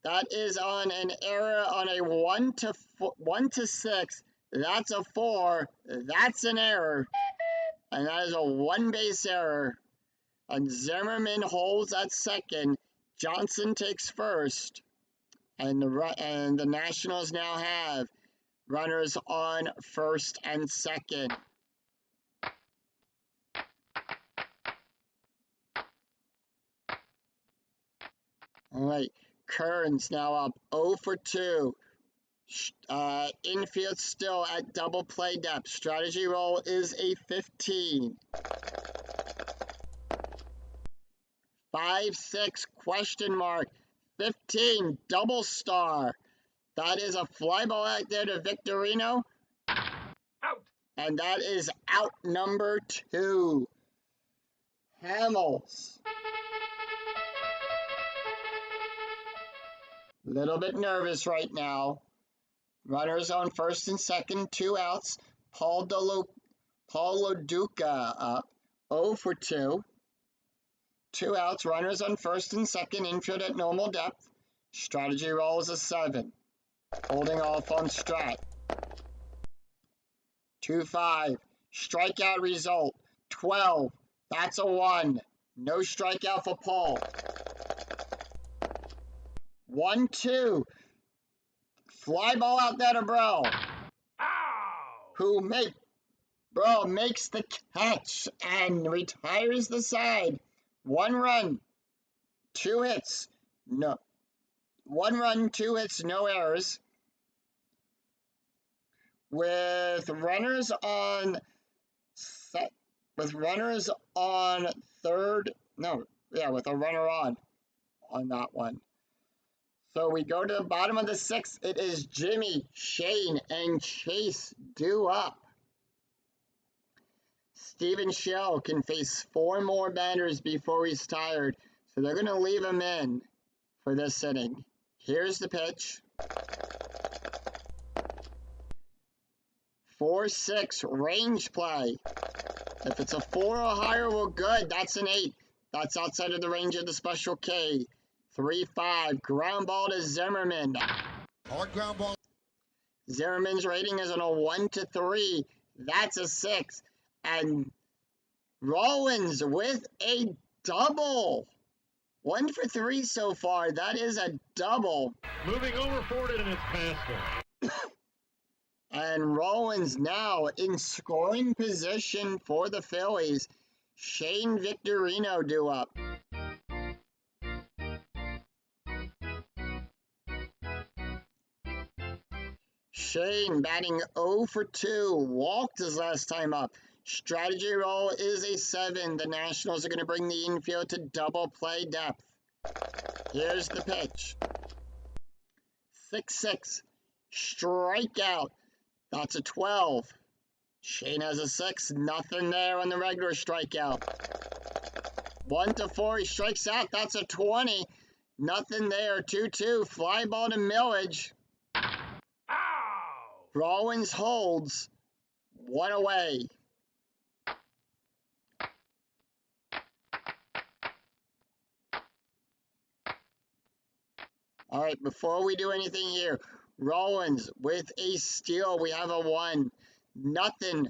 That is on an error on a 1-6. That's a 4. That's an error. And that is a 1-base error. And Zimmerman holds at second. Johnson takes first. And the Nationals now have runners on first and second. All right. Kearns now up 0 for 2. Infield still at double play depth. Strategy roll is a 15. 5-6 question mark. 15 double star. That is a fly ball out there to Victorino. Out. And that is out number 2. Hamels. Little bit nervous right now. Runners on first and second, 2 outs. Paul Loduca up 0 for 2. 2 outs, runners on first and second, infield at normal depth. Strategy roll is a 7. Holding off on Strat. 2-5. Strikeout result, 12. That's a 1. No strikeout for Paul. 1-2. Fly ball out there to Bro. Who makes the catch and retires the side. 1 run. 2 hits. No. 1 run, 2 hits, no errors. With runners on third, no, yeah, with a runner on that one. So we go to the bottom of the 6th. It is Jimmy, Shane, and Chase due up. Steven Shell can face 4 more batters before he's tired, so they're going to leave him in for this inning. Here's the pitch. 4-6 range play. If it's a 4 or higher, we're good. That's an 8. That's outside of the range of the special K. 3-5 ground ball to Zimmerman. Hard ground ball. Zimmerman's rating is on a 1-3. That's a 6. And Rollins with a double. 1 for 3 so far. That is a double. Moving over for it, and it's past him. And Rollins now in scoring position for the Phillies. Shane Victorino due up. Shane batting 0 for 2. Walked his last time up. Strategy roll is a 7. The Nationals are going to bring the infield to double play depth. Here's the pitch. 6-6. Strikeout. That's a 12. Shane has a 6. Nothing there on the regular strikeout. 1-4. He strikes out. That's a 20. Nothing there. 2-2. Fly ball to Millage. Rollins holds. 1 away. All right, before we do anything here, Rollins with a steal. We have a 1. Nothing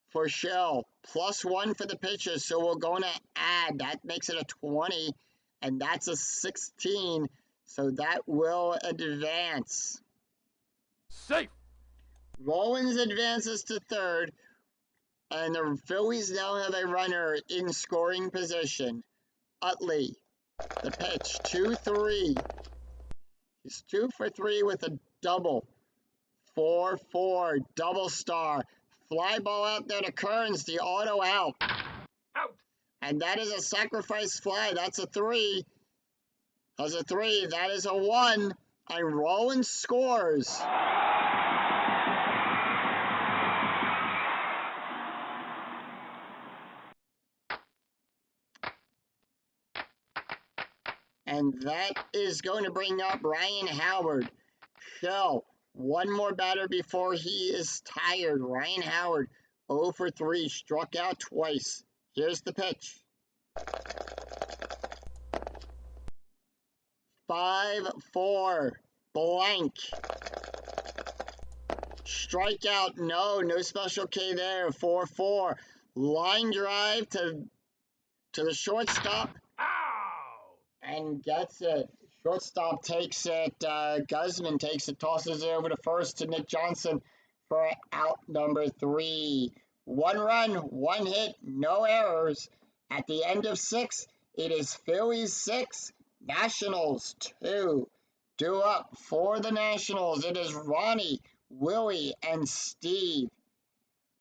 for Shell. +1 for the pitcher, so we're going to add. That makes it a 20, and that's a 16, so that will advance. Safe. Rollins advances to third, and the Phillies now have a runner in scoring position. Utley, the pitch, 2-3. He's 2 for 3 with a double. 4-4, double star. Fly ball out there to Kearns, the auto out. Out. And that is a sacrifice fly. That's a 3. That's a 3. That is a 1. And Rollins scores. And that is going to bring up Ryan Howard. Shell, 1 more batter before he is tired. Ryan Howard, 0 for 3, struck out twice. Here's the pitch. 5-4, blank. Strikeout, no special K there. 4-4, line drive to the shortstop. And gets it. Shortstop takes it. Guzman takes it, tosses it over to first to Nick Johnson for out number 3. 1 run, 1 hit, no errors. At the end of 6, it is Phillies 6, Nationals 2. Due up for the Nationals, it is Ronnie, Willie, and Steve.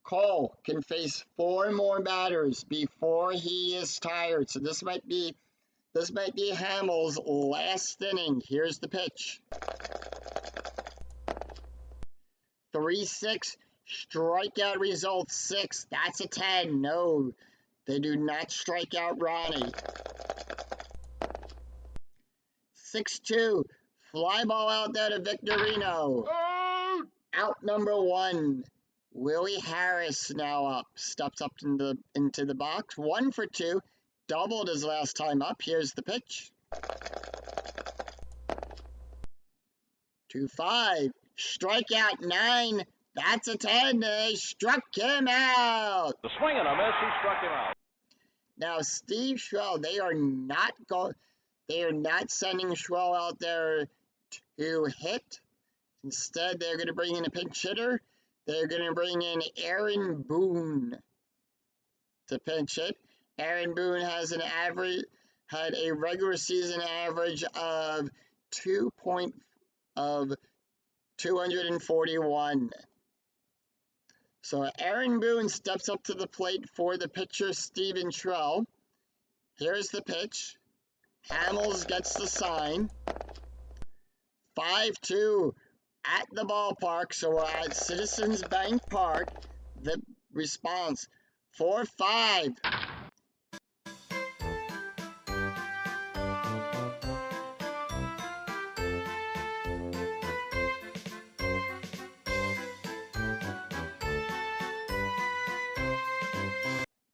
Cole can face 4 more batters before he is tired. So this might be Hamill's last inning. Here's the pitch. 3-6, strikeout result 6. That's a 10. No, they do not strike out Ronnie. 6-2, fly ball out there to Victorino. Out number 1. Willie Harris now up. Steps up into the box. 1 for 2. Doubled his last time up. Here's the pitch. 2-5. Strikeout 9. That's a 10. They struck him out. The swing and a miss, he struck him out. Now Steve Schwell, they are not sending Schwell out there to hit. Instead, they're going to bring in a pinch hitter. They're going to bring in Aaron Boone to pinch hit. Aaron Boone had a regular season average of 2 point of 241. So Aaron Boone steps up to the plate for the pitcher, Steven Trell. Here's the pitch. Hamels gets the sign. 5-2 at the ballpark. So we're at Citizens Bank Park. The response, 4-5.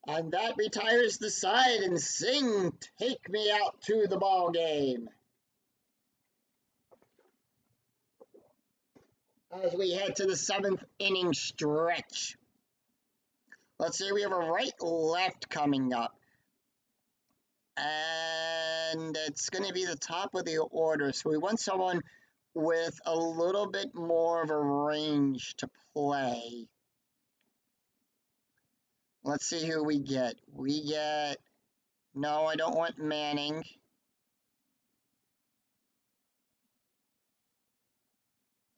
And that retires the side and sing "Take Me Out to the Ball Game" as we head to the 7th inning stretch. Let's see, we have a right-left coming up. And it's going to be the top of the order. So we want someone with a little bit more of a range to play. Let's see who we get. No, I don't want Manning.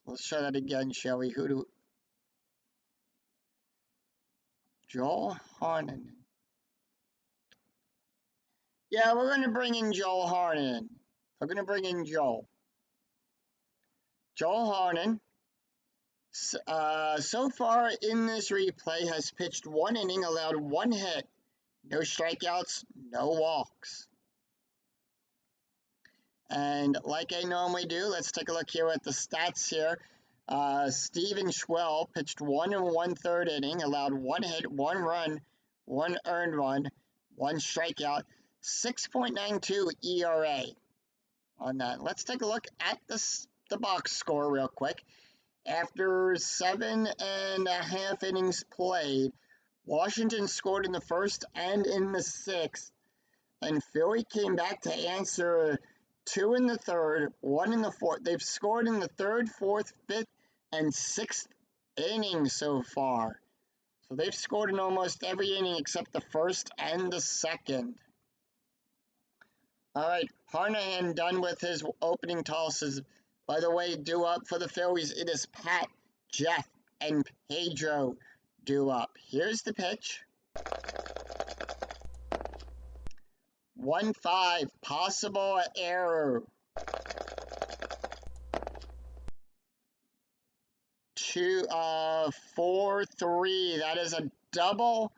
Let's try that again, shall we? Joel Harnan. Yeah, we're going to bring in Joel Harnan. We're going to bring in Joel. Joel Harnan, so far in this replay, has pitched 1 inning, allowed 1 hit, no strikeouts, no walks. And like I normally do, let's take a look here at the stats here. Steven Schwell pitched 1 1/3 inning, allowed 1 hit, 1 run, 1 earned run, 1 strikeout, 6.92 ERA on that. Let's take a look at the box score real quick. After 7.5 innings played, Washington scored in the first and in the 6th, and Philly came back to answer 2 in the 3rd, 1 in the 4th. They've scored in the 3rd, 4th, 5th, and 6th innings so far. So they've scored in almost every inning except the 1st and the 2nd. All right, Harnahan done with his opening tosses. By the way, due up for the Phillies, it is Pat, Jeff, and Pedro due up. Here's the pitch. 1-5, possible error. 4-3, that is a double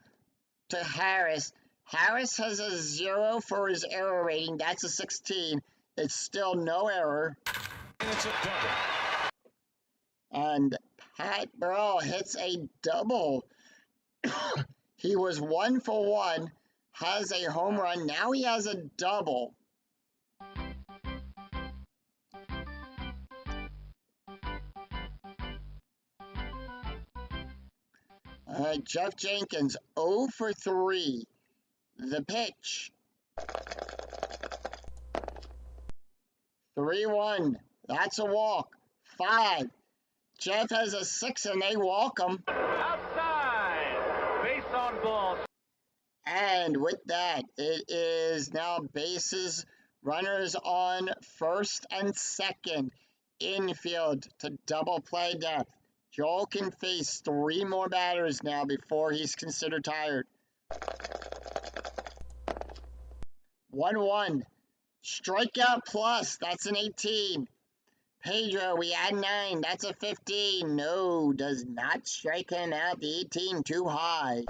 to Harris. Harris has a 0 for his error rating. That's a 16. It's still no error. It's a double. And Pat Burrell hits a double. He was 1 for 1, has a home run. Now he has a double. All right, Jeff Jenkins, 0 for 3. The pitch. 3-1. That's a walk. 5. Jeff has a 6 and they walk him. Outside. Base on ball. And with that, it is now bases, runners on 1st and 2nd. Infield to double play depth. Joel can face 3 more batters now before he's considered tired. 1-1. Strikeout plus, that's an 18. Pedro, we add 9, that's a 15. No, does not strike him out. The 18 too high.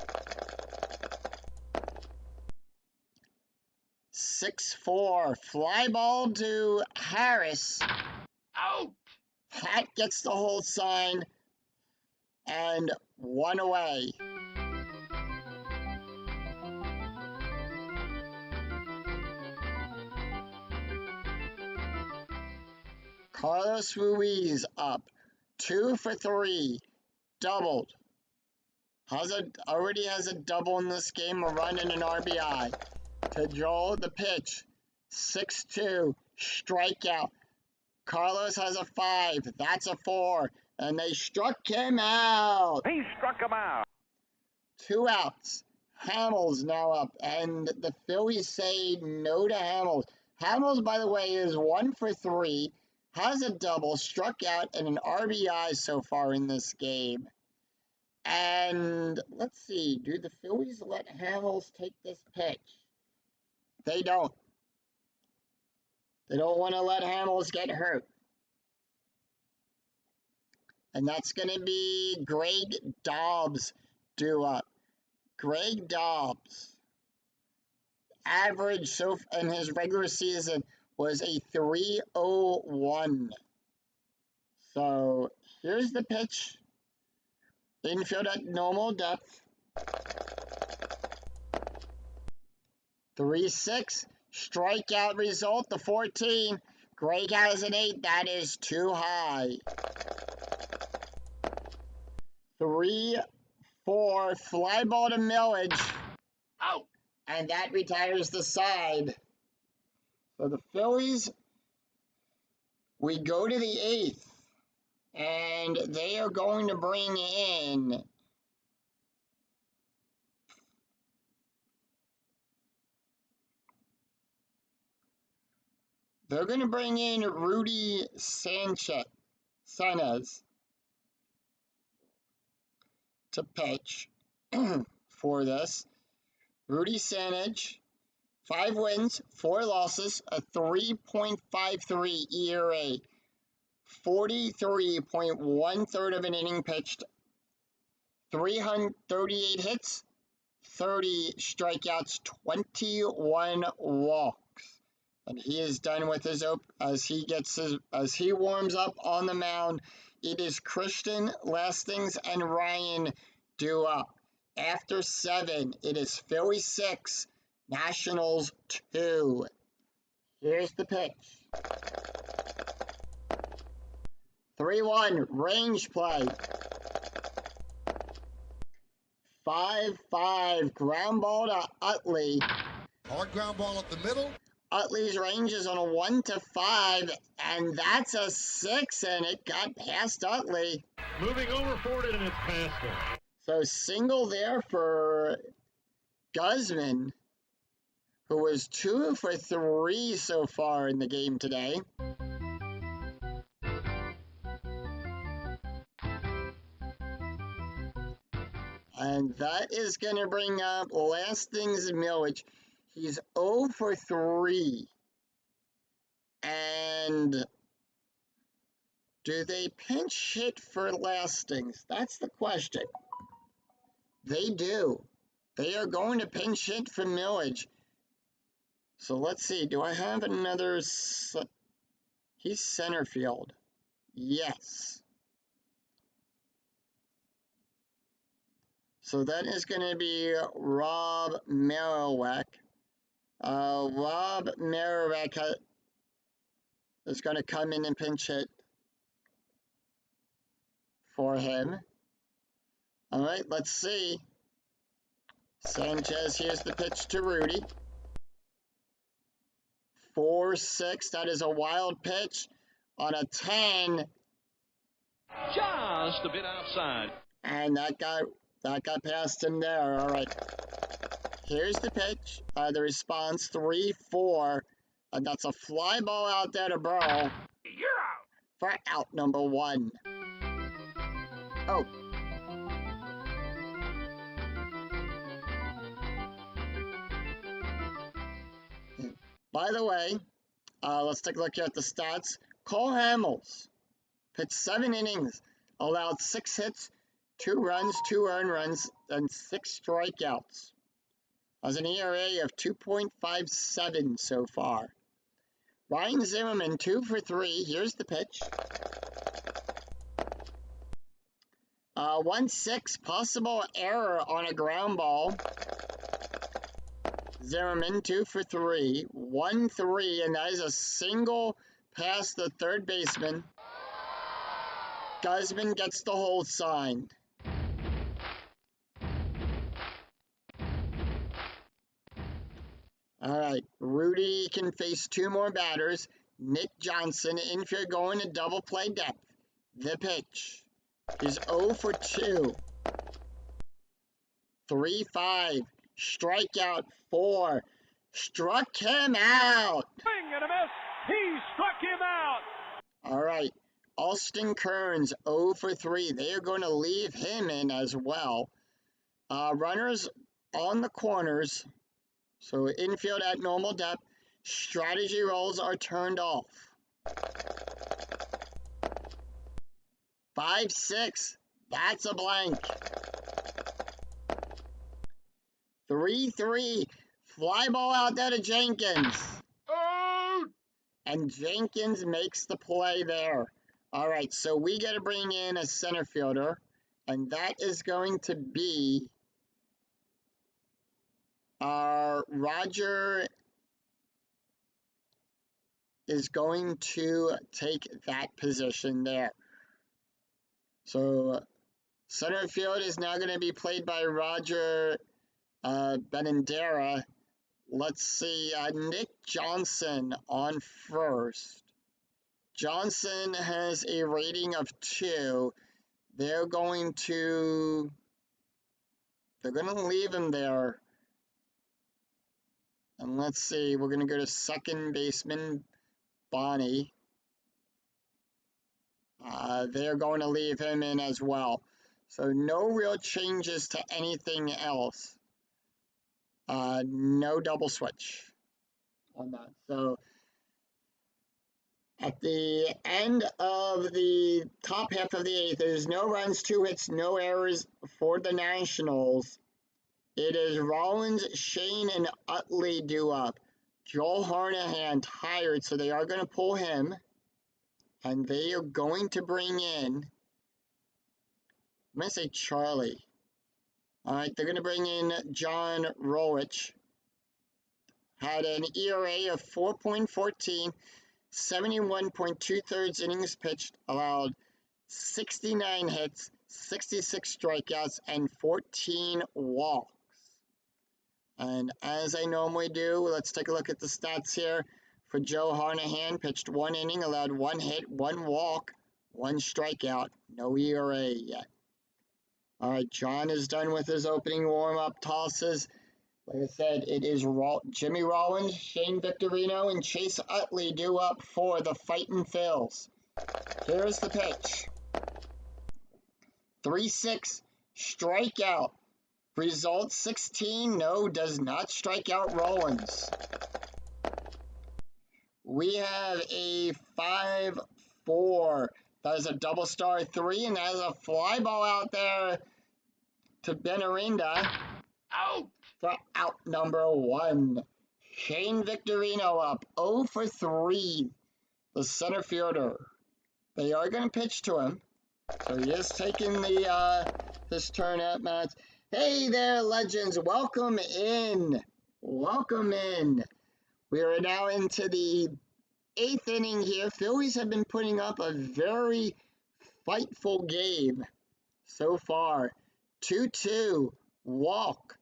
6-4. Fly ball to Harris. Out. Pat gets the hold sign. And 1 away. Carlos Ruiz up. 2 for 3. Doubled. Already has a double in this game, a run and an RBI. To Joel, the pitch. 6-2. Strikeout. Carlos has a 5. That's a 4. And they struck him out. He struck him out. 2 outs. Hamels now up. And the Phillies say no to Hamels. Hamels, by the way, is 1 for 3, has a double, struck out, and an RBI so far in this game. And let's see, do the Phillies let Hamels take this pitch? They don't. They don't want to let Hamels get hurt. And that's going to be Greg Dobbs due up. Greg Dobbs, average so in his regular season was a 3.01. So here's the pitch. Infield at normal depth. 3-6. Strikeout result, the 14. Greg has an 8. That is too high. 3-4. Fly ball to Millage. Out. And that retires the side. So the Phillies, we go to the 8th. And they are going to bring in Rudy Sanchez to pitch for this. Rudy Sanchez, 5 wins, 4 losses, a 3.53 ERA, 43.1 of an inning pitched, 338 hits, 30 strikeouts, 21 walks. And he is done with his as he warms up on the mound. It is Christian Lastings and Ryan due up. After 7, it is Philly 6, Nationals 2. Here's the pitch. 3-1, range play. 5-5, ground ball to Utley. Hard ground ball up the middle. Utley's range is on a 1-5, and that's a 6, and it got past Utley. Moving over for it, and it's past him. So single there for Guzman, who was 2 for 3 so far in the game today. And that is going to bring up Lastings Millage. He's 0 for 3. And do they pinch hit for Lastings? That's the question. They do. They are going to pinch hit for Millage. So let's see. Do I have another? He's center field. Yes. So that is going to be Rob Marowak. Rob Marowak is going to come in and pinch hit for him. All right, let's see. Sanchez, here's the pitch to Rudy. 4-6, that is a wild pitch on a 10. Just a bit outside. And that got past him there. All right. Here's the pitch. The response, 3-4. And that's a fly ball out there to Burrow. You're out. For out number 1. Oh. By the way, let's take a look here at the stats. Cole Hamels pitched 7 innings, allowed 6 hits, 2 runs, 2 earned runs, and 6 strikeouts. Has an ERA of 2.57 so far. Ryan Zimmerman, 2 for 3. Here's the pitch. 1-6, possible error on a ground ball. Zimmerman, 2 for 3. 1-3, and that is a single past the third baseman. Guzman gets the hold sign. All right, Rudy can face 2 more batters. Nick Johnson, infield going to double play depth. The pitch. He's 0 for 2. 3-5. Strikeout 4. struck him out. Swing and a miss. He struck him out. All right. Austin Kearns, 0 for 3. They are going to leave him in as well. Runners on the corners. So infield at normal depth. Strategy rolls are turned off. 5-6. That's a blank. 3-3. Fly ball out there to Jenkins. Out! And Jenkins makes the play there. All right, so we got to bring in a center fielder. And that is going to be Roger is going to take that position there. So center field is now going to be played by Roger Benandera. Let's see, Nick Johnson on first. Johnson has a rating of 2. They're going to leave him there. And let's see, we're going to go to second baseman Bonnie. They're going to leave him in as well. So no real changes to anything else. No double switch on that. So at the end of the top half of the 8th, there's no runs, 2 hits, no errors for the Nationals. It is Rollins, Shane, and Utley due up. Joel Harnahan tired, so they are going to pull him. And they are going to bring in, I'm going to say Charlie. All right, they're going to bring in John Rowich. Had an ERA of 4.14, 71.2 innings pitched, allowed 69 hits, 66 strikeouts, and 14 walks. And as I normally do, let's take a look at the stats here. For Joe Harnahan, pitched 1 inning, allowed 1 hit, 1 walk, 1 strikeout, no ERA yet. All right, John is done with his opening warm-up tosses. Like I said, it is Jimmy Rollins, Shane Victorino, and Chase Utley due up for the Fightin' Phils. Here's the pitch. 3-6, strikeout. Result 16, no, does not strike out Rollins. We have a 5-4. That is a double star 3, and that is a fly ball out there to Benarinda. Out! For out number 1. Shane Victorino up 0 for 3. The center fielder. They are going to pitch to him. So he is taking his turn at bats. Hey there, legends. Welcome in. Welcome in. We are now into the 8th inning here. Phillies have been putting up a very fightful game so far. 2-2. Walk.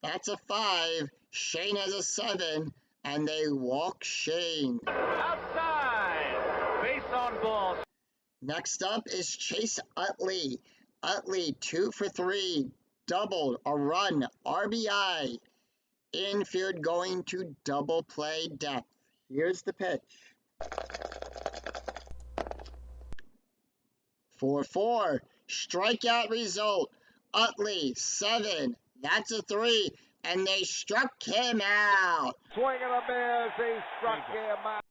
That's a 5. Shane has a 7. And they walk Shane. Outside. Base on balls. Next up is Chase Utley. Utley, 2 for 3. Doubled, a run, RBI. Infield going to double play depth. Here's the pitch. 4-4. Strikeout result. Utley, 7. That's a 3. And they struck him out. Swing and a miss. He struck him out.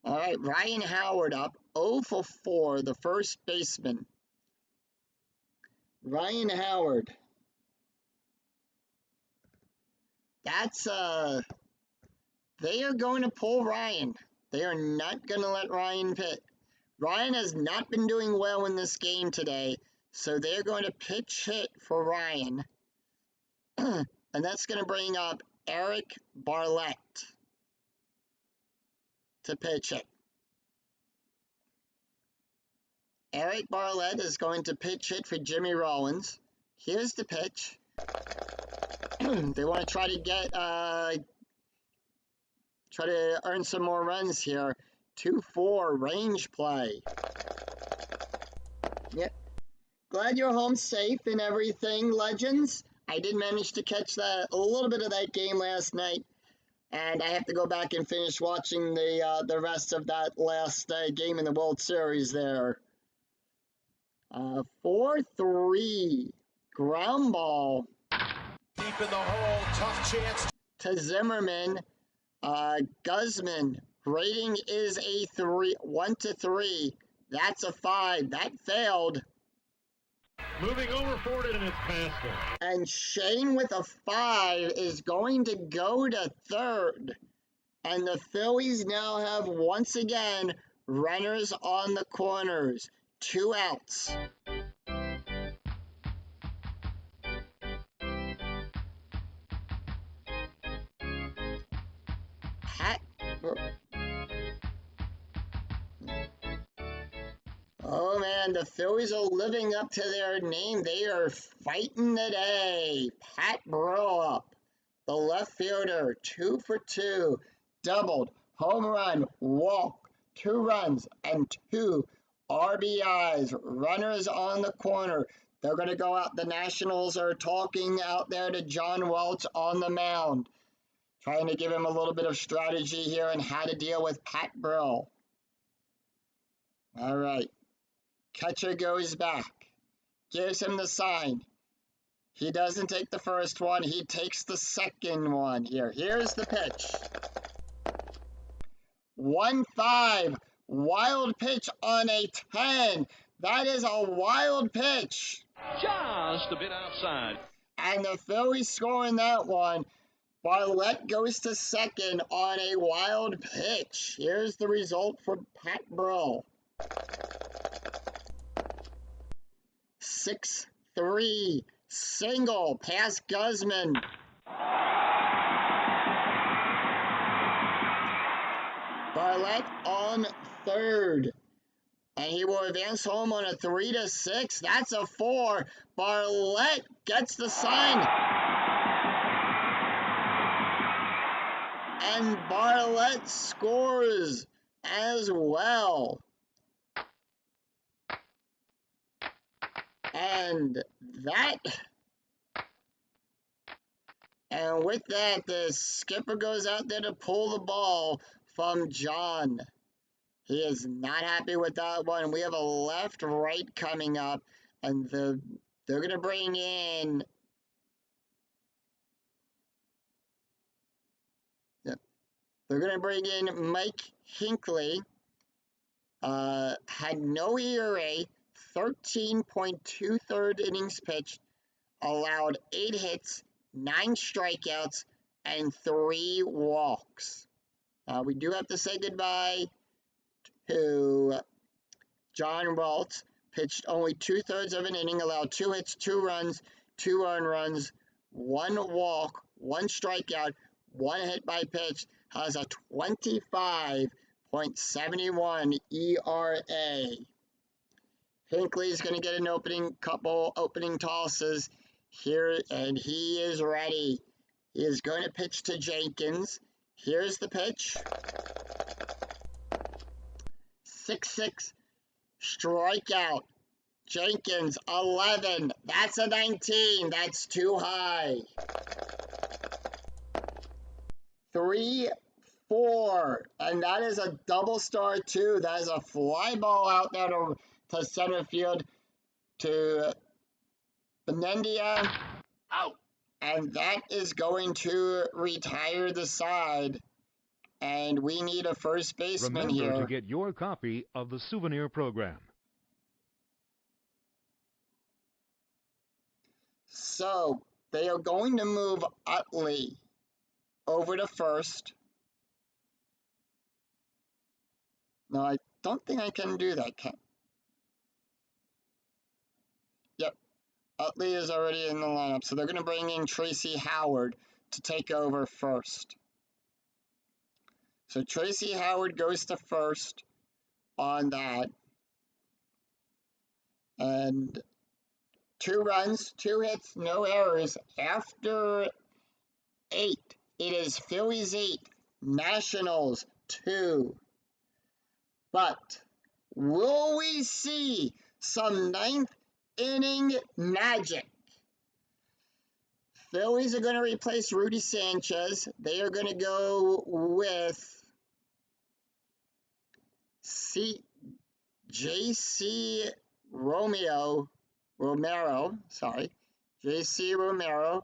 All right, Ryan Howard up 0 for 4, the first baseman. Ryan Howard. That's, they are going to pull Ryan. They are not going to let Ryan pit. Ryan has not been doing well in this game today, so they're going to pitch hit for Ryan. And that's going to bring up Eric Barlett to pitch it. Eric Barlett is going to pitch it for Jimmy Rollins. Here's the pitch. They want to try to get, try to earn some more runs here. 2-4 range play. Yep. Glad you're home safe and everything, legends. I did manage to catch a little bit of that game last night, and I have to go back and finish watching the rest of that last game in the World Series there. 4-3 ground ball. Deep in the hole, tough chance. To Zimmerman. Guzman, rating is a 1-3. That's a 5. That failed. Moving over for it, and it's past him. And Shane with a 5 is going to go to third. And the Phillies now have, once again, runners on the corners. 2 outs. Oh man, the Phillies are living up to their name. They are fighting today. Pat Burrell up. The left fielder, 2 for 2. Doubled, home run, walk, 2 runs, and 2 RBIs. Runners on the corner. They're going to go out. The Nationals are talking out there to John Welch on the mound, trying to give him a little bit of strategy here on how to deal with Pat Burrell. All right. Catcher goes back, gives him the sign. He doesn't take the first one. He takes the second one here. Here's the pitch. 1-5. Wild pitch on a 10. That is a wild pitch. Just a bit outside. And the Phillies scoring that one. Barlett goes to second on a wild pitch. Here's the result for Pat Burrell. 6-3. Single past Guzman. Barlett on third. And he will advance home on a 3-6. That's a 4. Barlett gets the sign. And Barlett scores as well. And with that, the skipper goes out there to pull the ball from John. He is not happy with that one. We have a left-right coming up, and they're going to bring in... They're going to bring in Mike Hinckley. Had no ERA, 13.23 innings pitched, allowed 8 hits, 9 strikeouts, and 3 walks. We do have to say goodbye to John Welch. Pitched only 2/3 of an inning, allowed 2 hits, 2 runs, 2 earned runs, 1 walk, 1 strikeout, 1 hit by pitch. Has a 25.71 ERA. Hinckley's going to get an couple opening tosses here, and he is ready. He is going to pitch to Jenkins. Here's the pitch. 6-6. Strikeout. Jenkins, 11. That's a 19. That's too high. 3-4. And that is a double star, too. That is a fly ball out there to center field to Benendia. Out. And that is going to retire the side. And we need a first baseman here. Remember to get your copy of the souvenir program. So they are going to move Utley over to first. No, I don't think I can do that. Yep. Utley is already in the lineup. So they're going to bring in Tracy Howard to take over first. So Tracy Howard goes to first on that. And 2 runs, 2 hits, no errors. After 8, it is Phillies 8, Nationals 2. But will we see some 9th inning magic? Phillies are going to replace Rudy Sanchez. They are going to go with J.C. Romero. J.C. Romero.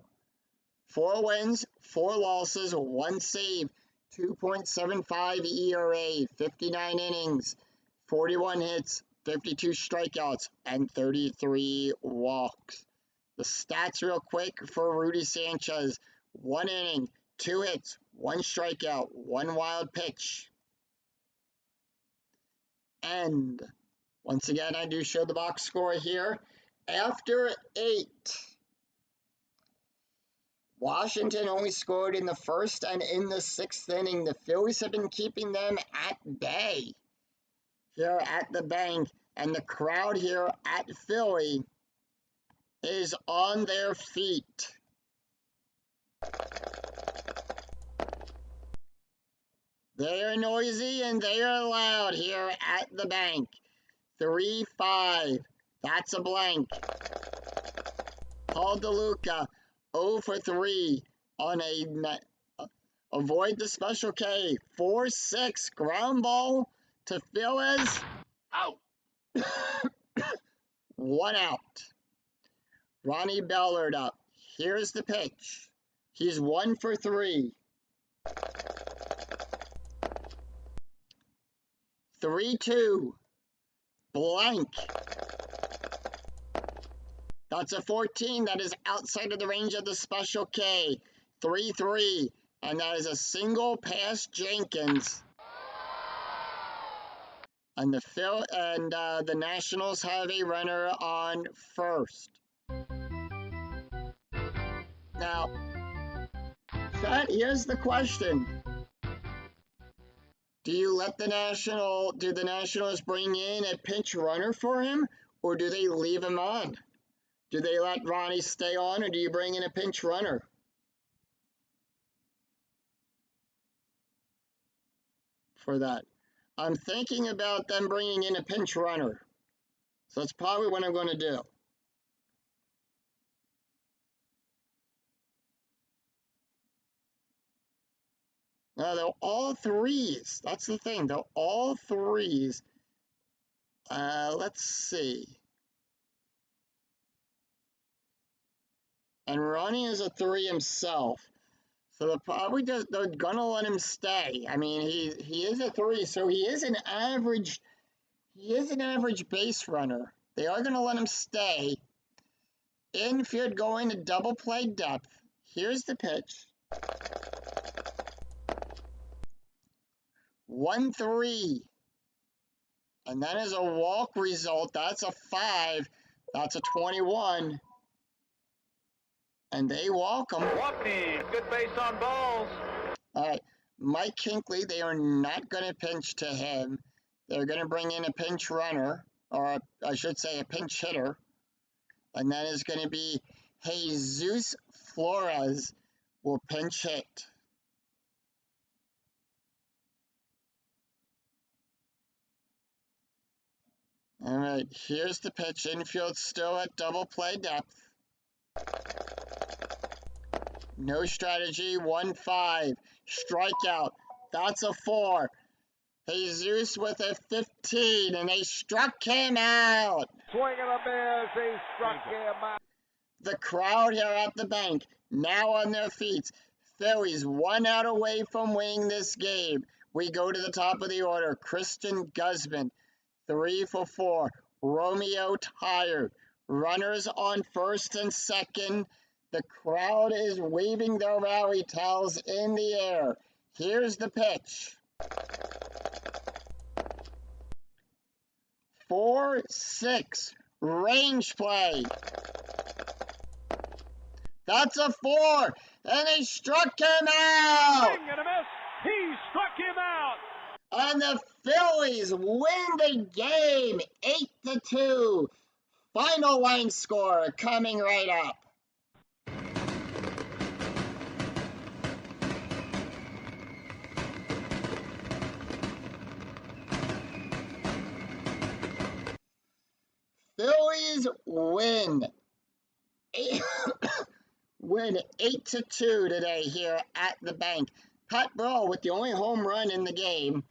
4 wins, 4 losses, 1 save, 2.75 ERA, 59 innings, 41 hits, 52 strikeouts, and 33 walks. The stats real quick for Rudy Sanchez. 1 inning, 2 hits, 1 strikeout, 1 wild pitch. And once again, I do show the box score here. After 8, Washington only scored in the first and in the 6th inning. The Phillies have been keeping them at bay here at the bank, and the crowd here at Philly is on their feet. They are noisy and they are loud here at the bank. 3-5. That's a blank. Paul DeLuca, 0 for 3 on a avoid the special K. 4-6 ground ball to Phillies. Out. 1 out. Ronnie Bellard up. Here's the pitch. He's 1 for 3. 3-2. Blank. That's a 14. That is outside of the range of the special K. 3-3. And that is a single past Jenkins. And the Nationals have a runner on first. Now, here's the question. Do the Nationals bring in a pinch runner for him, or do they leave him on? Do they let Ronnie stay on, or do you bring in a pinch runner? For that. I'm thinking about them bringing in a pinch runner. So that's probably what I'm going to do. Now, they're all 3s. That's the thing. They're all 3s. Let's see. And Ronnie is a 3 himself. So they're going to let him stay. I mean, he is a 3, so he is an average base runner. They are going to let him stay. Infield going to double play depth. Here's the pitch. 1-3. And that is a walk result. That's a 5. That's a 21. And they walk him. Walking, good base on balls. All right. Mike Kinkley, they are not going to pinch to him. They're going to bring in a pinch runner, or I should say a pinch hitter. And that is going to be Jesus Flores will pinch hit. All right, here's the pitch. Infield still at double play depth. No strategy, 1-5. Strikeout, that's a 4. Jesus with a 15, and they struck him out. Swing and a miss, he struck him out. The crowd here at the bank, now on their feet. Phillies 1 out away from winning this game. We go to the top of the order. Christian Guzman, 3 for 4. Romeo tired. Runners on first and second. The crowd is waving their rally towels in the air. Here's the pitch. 4-6. Range play. That's a 4. And they struck him out. Swing and a miss, he struck him out. And the Phillies win the game 8-2. Final line score coming right up. Phillies win win 8-2 today here at the bank. Pat Burrell with the only home run in the game.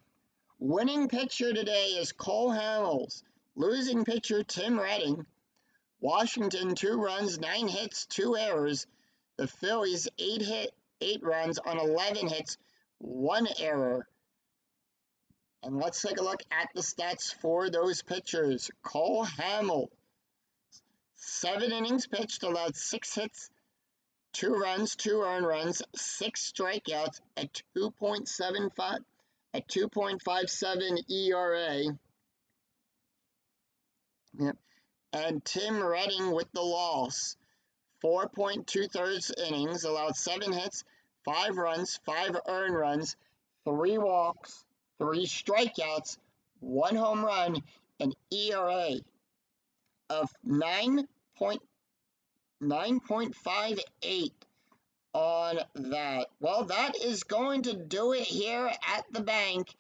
Winning pitcher today is Cole Hamels. Losing pitcher Tim Redding. Washington 2 runs, 9 hits, 2 errors. The Phillies 8 runs on 11 hits, 1 error. And let's take a look at the stats for those pitchers. Cole Hamels, 7 innings pitched, allowed 6 hits, 2 runs, 2 earned runs, 6 strikeouts at 2.57 ERA. Yep. And Tim Redding with the loss. 4.2 innings, allowed 7 hits, 5 runs, 5 earned runs, 3 walks, 3 strikeouts, 1 home run, an ERA of 9.58 on that. Well, that is going to do it here at the bank.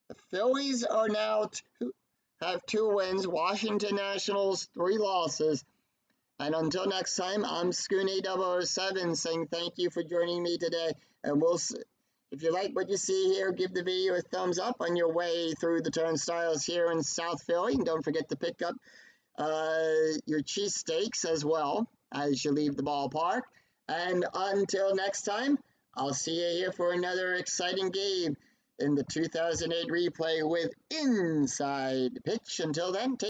The Phillies are now have 2 wins. Washington Nationals 3 losses. And until next time, I'm Scooney007 saying thank you for joining me today. And if you like what you see here, give the video a thumbs up on your way through the turnstiles here in South Philly. And don't forget to pick up your cheesesteaks as well as you leave the ballpark. And until next time, I'll see you here for another exciting game in the 2008 replay with Inside Pitch. Until then, take